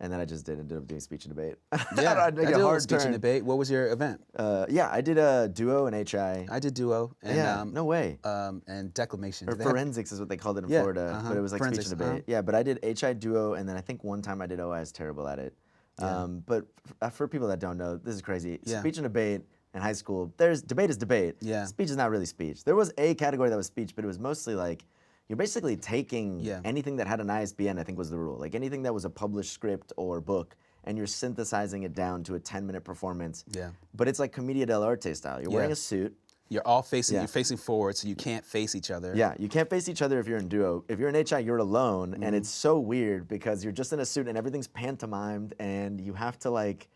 And then I just ended up doing speech and debate. Yeah, I'd make I did a a hard speech turn. and debate. What was your event? Yeah, I did a duo and HI. I did duo and Yeah, no way. and declamation. Or Do they have- forensics is what they called it in Yeah, Florida, but it was like forensics, speech and debate. Yeah, but I did HI duo, and then I think one time I did OI. I was terrible at it. Yeah. But for people that don't know, this is crazy. Yeah. Speech and debate in high school, debate is debate. Yeah. Speech is not really speech. There was a category that was speech, but it was mostly like you're basically taking Yeah. anything that had an ISBN, I think was the rule. Like anything that was a published script or book, and you're synthesizing it down to a 10-minute performance. Yeah. But it's like commedia dell'arte style. You're wearing a suit. You're all facing. Yeah. You're facing forward, so you can't face each other. Yeah, you can't face each other if you're in duo. If you're in HI, you're alone, and it's so weird because you're just in a suit and everything's pantomimed, and you have to like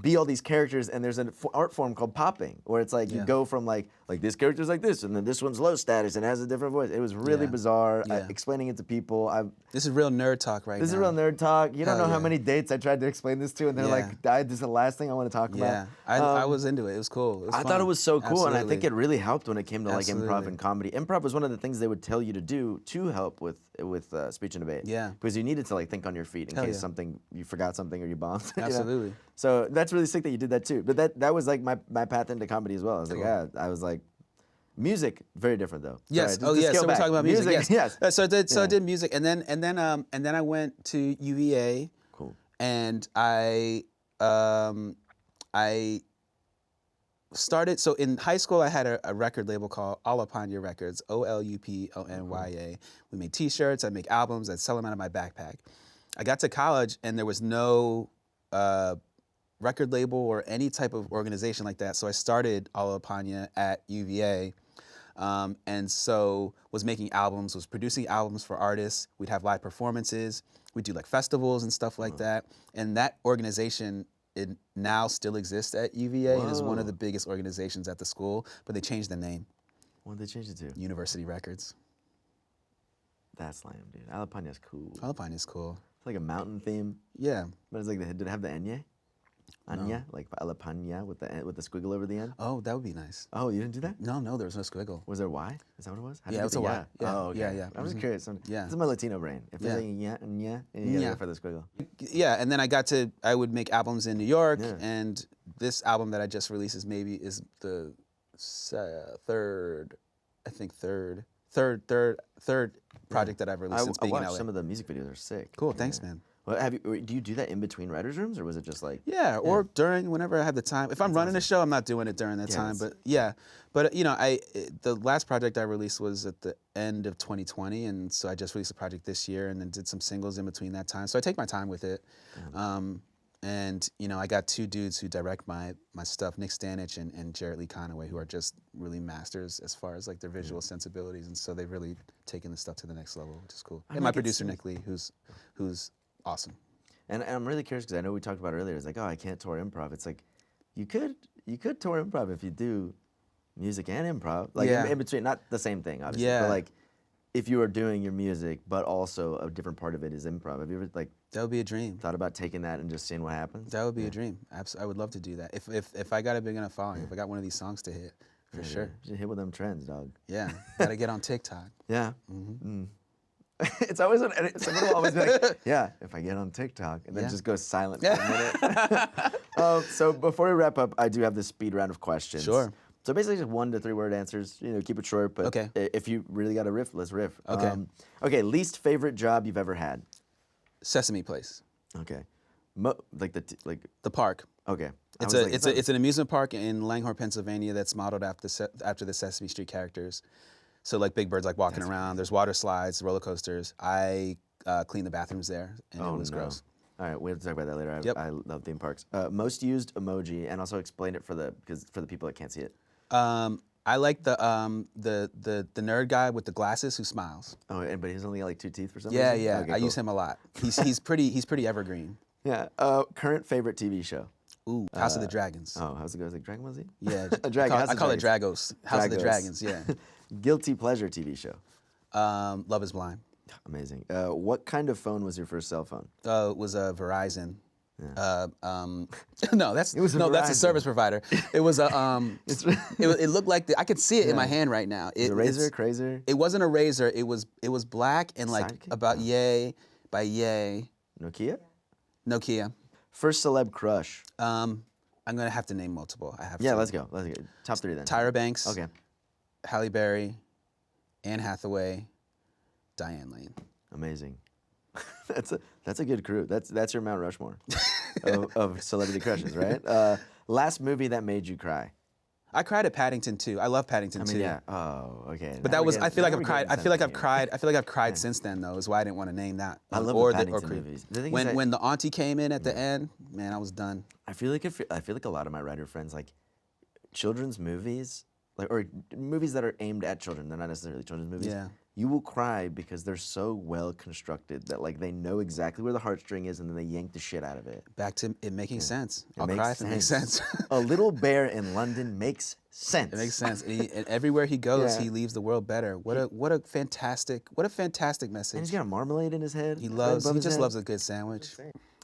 be all these characters. And there's an art form called popping, where it's like you Yeah. go from like this character's like this, and then this one's low status and has a different voice. It was really Yeah. bizarre. Yeah. Explaining it to people, This is real nerd talk right now. this is real nerd talk. You don't Hell know how yeah. many dates I tried to explain this to, and they're Yeah. like, "This is the last thing I want to talk Yeah, about." I was into it. It was cool. It was I thought fun. it was so cool, and I think Absolutely. it really helped when it came to like improv Absolutely. and comedy. Improv was one of the things they would tell you to do to help with speech and debate. Yeah. because you needed to like think on your feet in Hell case yeah. you forgot something or you bombed. you know? Absolutely. So that's really sick that you did that too. But that was like my path into comedy as well. I was like, Cool. yeah, I was like, Music, very different though. Yes. Sorry, Oh, to yeah. scale So we're back. talking about music. Yes. Yes. So I Yeah. did music, and then I went to UVA, Cool. and I started. So in high school, I had a record label called Olupanya Records, Olupanya. We made T-shirts. I make albums. I'd sell them out of my backpack. I got to college, and there was no record label or any type of organization like that. So I started Olupanya at UVA. And so was making albums, was producing albums for artists. We'd have live performances. We'd do like festivals and stuff like that. And that organization, it now still exists at UVA and is one of the biggest organizations at the school, but they changed the name. What did they change it to? University Records. That's lame, dude. Alapanya's cool. Olupanya is cool. It's like a mountain theme, Yeah. but it's like, did it have the Enye? Anya, like Alapanya with the squiggle over the end. Oh, that would be nice. Oh, you didn't do that? No, there was no squiggle. Was there Y? Is that what it was? How did Yeah, you it's get a the Y. Yeah. Oh, okay. Yeah. I'm just curious. Yeah. This is my Latino brain. If there's Yeah. a and you gotta Yeah. go for the squiggle. Yeah, and then I would make albums in New York, Yeah. and this album that I just released is the third project that I've released since I being in watched LA. some of the music videos. Are sick. Cool, thanks, man. Well, do you do that in between writers' rooms, or was it just like? Yeah, or during whenever I have the time. If I'm running a show, I'm not doing it during that time. But the last project I released was at the end of 2020, and so I just released a project this year, and then did some singles in between that time. So I take my time with it. And I got two dudes who direct my stuff, Nick Stanich and Jarrett Lee Conaway, who are just really masters as far as like their visual sensibilities, and so they've really taken the stuff to the next level, which is cool. And my producer Nick Lee, who's awesome. And I'm really curious because I know we talked about earlier. It's like, oh, I can't tour improv. It's like, you could tour improv if you do music and improv, like in between. Not the same thing, obviously. Yeah. But like, if you are doing your music, but also a different part of it is improv. Have you ever like That would be a dream. thought about taking that and just seeing what happens? That would be a dream. I would love to do that. If I got a big enough following, if I got one of these songs to hit, for sure. Just hit with them trends, dog. Yeah, gotta get on TikTok. Yeah. It's always someone will always be like, yeah, if I get on TikTok, and then just go silent for a minute. So before we wrap up, I do have this speed round of questions. Sure. So basically just 1 to 3 word answers, keep it short, but Okay. if you really got a riff, let's riff. Okay. Okay, least favorite job you've ever had? Sesame Place, Okay. the park. Okay. It's an amusement park in Langhorne, Pennsylvania that's modeled after the Sesame Street characters. So like Big Bird's like walking around. There's water slides, roller coasters. I cleaned the bathrooms there, and it was gross. All right, we have to talk about that later. Yep. I love theme parks. Most used emoji, and also explain it for the people that can't see it. I like the nerd guy with the glasses who smiles. Oh, but he's only got like 2 teeth for some Yeah, reason? yeah. Okay, I cool. use him a lot. He's pretty evergreen. Yeah. Current favorite TV show? Ooh, House of the Dragons. Oh, how's it go? It's like Dragon Ball Z? Yeah, A dragon. I call it Dragos. House of the Dragos. Dragons. Yeah. Guilty pleasure TV show? Love Is Blind. Amazing. What kind of phone was your first cell phone? It was a Verizon. No, that's was a that's a Verizon. service provider. It was a it looked like I could see it in my hand right now. The Razor, Crazer, It wasn't a Razor. It was black and like Sidekick? about yay by yay. Nokia? Nokia. First celeb crush? I'm gonna have to name multiple. I have Yeah, to. let's go. Top 3 then. Tyra Banks. Okay. Halle Berry, Anne Hathaway, Diane Lane. Amazing. That's a good crew. That's your Mount Rushmore of celebrity crushes, right? Last movie that made you cry? I cried at Paddington 2. I love Paddington 2. Yeah. Oh, okay. But Now that we're was. getting- I feel like now I've we're cried. getting I feel like I've something cried. I feel like I've cried since then, though. Is why I didn't want to name that. I love or the Paddington Creed. movies. The thing is that- When the auntie came in at the end, man, I was done. I feel like a lot of my writer friends like children's movies, or movies that are aimed at children. They're not necessarily children's movies. Yeah. You will cry because they're so well constructed that like they know exactly where the heartstring is and then they yank the shit out of it. Back to it making sense. It I'll makes cry if it makes sense. A Little Bear in London makes sense. It makes sense. And everywhere he goes, Yeah. he leaves the world better. What a fantastic message. And he's got marmalade in his head. He right above his just head. loves a good sandwich.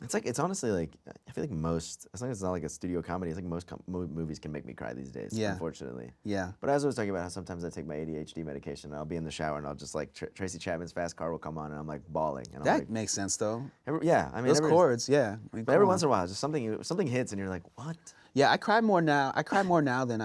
It's honestly like, I feel like most, as long as it's not like a studio comedy, it's like most movies can make me cry these days, Yeah. unfortunately. Yeah. But as I was talking about how sometimes I take my ADHD medication and I'll be in the shower and I'll just like, Tracy Chapman's Fast Car will come on and I'm like bawling. And I'm That like, makes sense though. yeah, I mean, Those chords, yeah. but every once in a while, just something hits and you're like, what? Yeah, I cry more now. I cry more now than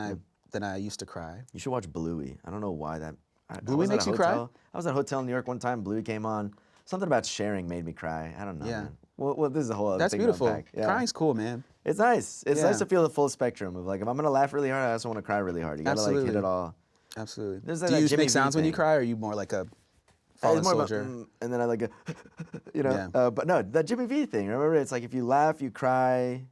than I used to cry. You should watch Bluey. I don't know why that. I Bluey was at makes a you cry? hotel. I was at a hotel in New York one time. Bluey came on. Something about sharing made me cry. I don't know. Yeah. Man. Well, this is a whole other That's thing to beautiful. unpack. Yeah. Crying's cool, man. It's nice. It's Yeah. nice to feel the full spectrum of like if I'm gonna laugh really hard, I also want to cry really hard. You gotta like hit Absolutely. it all. Absolutely. There's Do that you Jimmy make V sounds when you thing. cry, or are you more like a fallen It's more about, soldier? and then I like, you know. Yeah. But no, that Jimmy V thing. Remember, it's like if you laugh, you cry.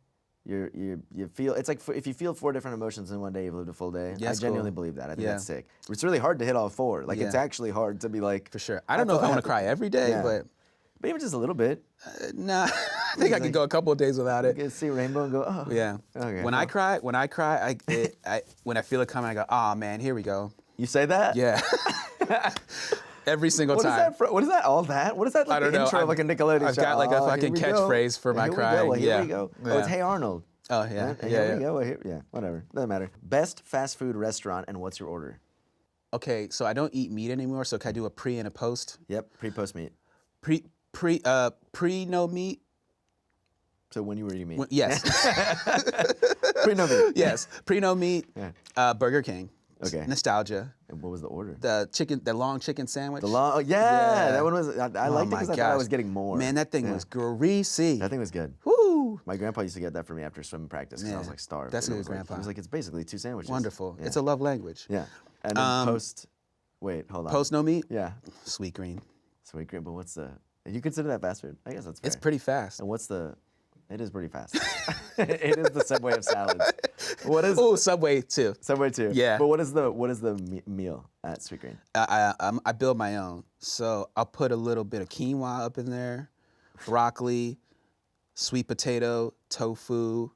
You feel. It's like if you feel 4 different emotions in one day, you've lived a full day. Yeah, I it's genuinely cool. believe that. I think Yeah. that's sick. It's really hard to hit all 4. Like it's Yeah. actually hard to be like. For sure. I don't know if I want to cry every day, Yeah. but Maybe just a little bit. nah, I think I could go a couple of days without You it. can see a rainbow and go, oh. Yeah. Okay. When I cry, when I when I feel it coming, I go, oh man, here we go. You say that? Yeah. Every single What is time. that? What is that? All that? What is that? Like I don't the know. intro of like a Nickelodeon I've show? got like a Oh, fucking here we go. catchphrase for my Here we crying. go. Well, here Yeah. we go. Yeah. Oh, it's Hey Arnold. Oh yeah. Here Yeah. we go. Well, yeah, whatever. Doesn't matter. Best fast food restaurant and what's your order? Okay, so I don't eat meat anymore, so can I do a pre and a post? Yep. Pre-post meat. Pre no meat. So when you were eating meat. Yes. Pre no meat. Yes. Pre no meat. Yeah. Burger King. Okay. Nostalgia. And what was the order? The long chicken sandwich. The long. Oh, yeah, Yeah. that one was. I liked it Oh my because I thought I gosh. was getting more. Man, that thing Yeah. was greasy. That thing was good. Woo! My grandpa used to get that for me after swim practice because I was Yeah. like starved. That's And a it was good like- grandpa. He was like, it's basically 2 sandwiches. Wonderful. Yeah. It's a love language. Yeah. And then post. Wait, hold on. Post no meat. Yeah. Sweet green. Sweet green, but what's the? You consider that fast food? I guess that's fair. It's pretty fast. And what's the? It is pretty fast. It is the Subway of salads. What is Oh, Subway too. Subway too? Yeah. But what is the meal at Sweet Green? I build my own, so I'll put a little bit of quinoa up in there, broccoli, sweet potato, tofu,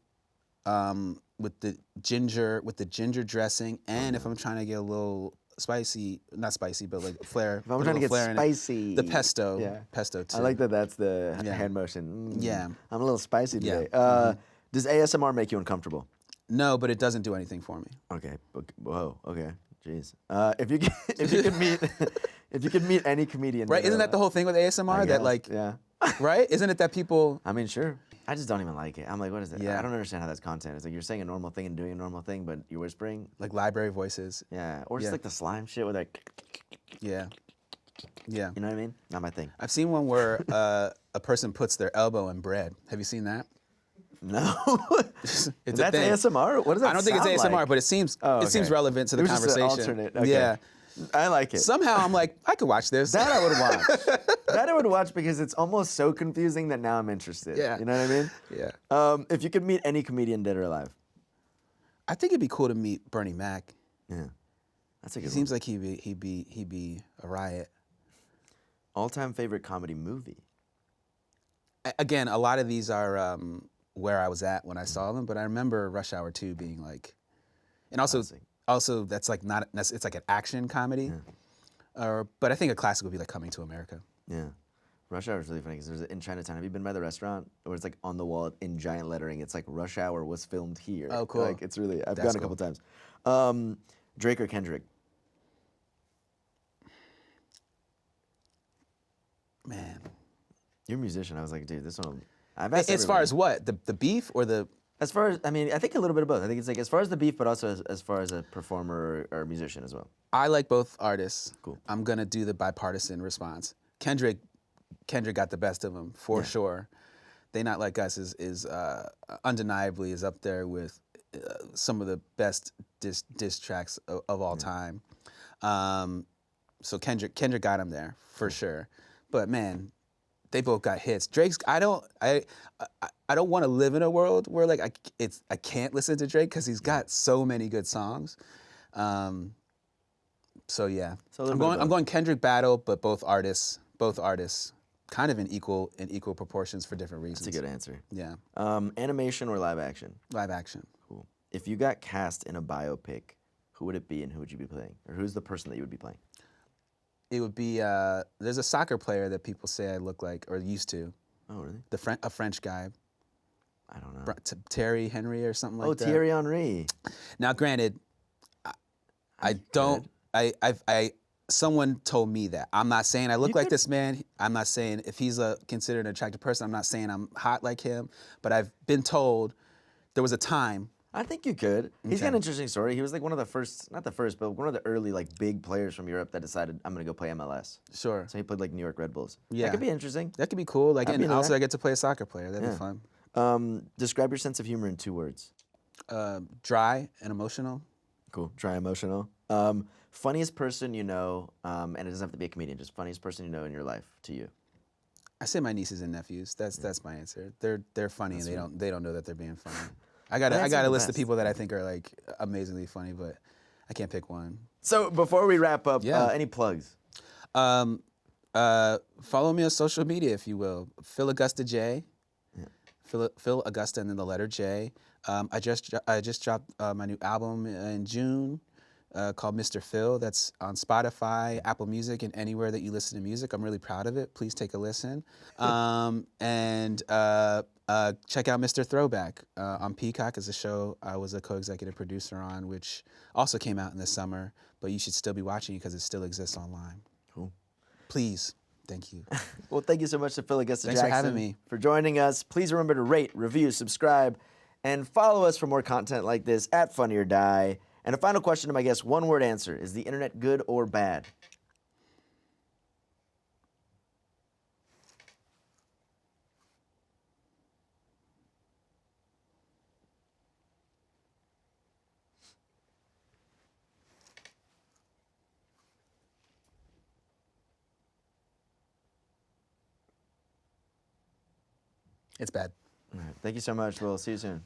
with the ginger dressing, and if I'm trying to get a little spicy, not spicy, but like flair. If I'm trying to get flair in it, spicy. the pesto. Yeah. Pesto too. I like that. That's the Yeah. hand motion. Yeah. I'm a little spicy Yeah. today. Does ASMR make you uncomfortable? No, but it doesn't do anything for me. Okay. Whoa. Okay. Jeez. If you could meet any comedian. Right? Isn't that the whole thing with ASMR? I That guess, like, yeah. right? Isn't it that people? I mean, sure. I just don't even like it. I'm like, what is it? Yeah. I don't understand how that's content. It's like you're saying a normal thing and doing a normal thing, but you're whispering. Like library voices. Yeah. Or just Yeah. like the slime shit with like, Yeah. Yeah. you know what I mean? Not my thing. I've seen one where a person puts their elbow in bread. Have you seen that? No. It's a That's thing. ASMR? What does that I don't think it's sound ASMR, like? but it seems okay. relevant to It the was just an conversation. alternate. Okay. Yeah. I like it. Somehow I'm like, I could watch this. That I would watch. That I would watch because it's almost so confusing that now I'm interested. Yeah. You know what I mean? Yeah. If you could meet any comedian, dead or alive. I think it'd be cool to meet Bernie Mac. Yeah. That's a He good seems like he'd be a riot. All-time favorite comedy movie. Again, a lot of these are where I was at when I saw them, but I remember Rush Hour 2 being like, and also that's like not it's like an action comedy. But I think a classic would be like Coming to America. Yeah. Rush Hour is really funny because in Chinatown. Have you been by the restaurant where it's like on the wall in giant lettering? It's like Rush Hour was filmed here. Oh, cool. Like it's really. I've That's gone a couple cool. times. Drake or Kendrick? Man. You're a musician. I was like, dude, this one. As far as what? The beef or the As far as, I mean, I think a little bit of both. I think it's like as far as the beef, but also as far as a performer or musician as well. I like both artists. Cool. I'm gonna do the bipartisan response. Kendrick got the best of them for sure. They Not Like Us is undeniably is up there with some of the best diss tracks of all time. So Kendrick got him there for sure. But man, they both got hits. Drake's. I don't want to live in a world where like I can't listen to Drake because he's got so many good songs. So yeah, So a little I'm bit of going. I'm both. going Kendrick battle, but both artists, kind of in equal proportions for different reasons. That's a good answer. Yeah, Animation or live action? live action. Cool. If you got cast in a biopic, who would it be and who would you be playing? Or who's the person that you would be playing? It would be. There's a soccer player that people say I look like or used to. Oh, really? A French guy, I don't know. Terry Henry or something like that. Thierry Henry. Now, granted, I don't. Someone told me that. I'm not saying I look like this man. I'm not saying if he's considered an attractive person. I'm not saying I'm hot like him. But I've been told there was a time I think you could. He's got Okay. an interesting story. He was like one of the first, not the first, but one of the early like big players from Europe that decided I'm gonna go play MLS. Sure. So he played like New York Red Bulls. Yeah. That could be interesting. That could be cool. Like, I'd be and into also that. I get to play a soccer player. That'd Yeah. be fun. Describe your sense of humor in 2 words. Dry and emotional. Cool. Dry, emotional. Funniest person you know, and it doesn't have to be a comedian. Just funniest person you know in your life to you. I say my nieces and nephews. That's my answer. They're funny and they don't know that they're being funny. I got That's a the list of best. people that I think are like amazingly funny, but I can't pick one. So before we wrap up, Yeah. any plugs? Follow me on social media if you will. Phil Augusta J. Phil Augusta and then the letter J. I just dropped my new album in June called Mr. Phil. That's on Spotify, Apple Music, and anywhere that you listen to music. I'm really proud of it. Please take a listen. And check out Mr. Throwback on Peacock. Is a show I was a co-executive producer on, which also came out in the summer. But you should still be watching it because it still exists online. Cool. Please. Thank you. Well, thank you so much to Phil Augusta Thanks for Jackson having me. for joining us. Please remember to rate, review, subscribe, and follow us for more content like this at Funny or Die. And a final question to my guest, 1-word answer. Is the internet good or bad? It's bad. All right. Thank you so much. We'll see you soon.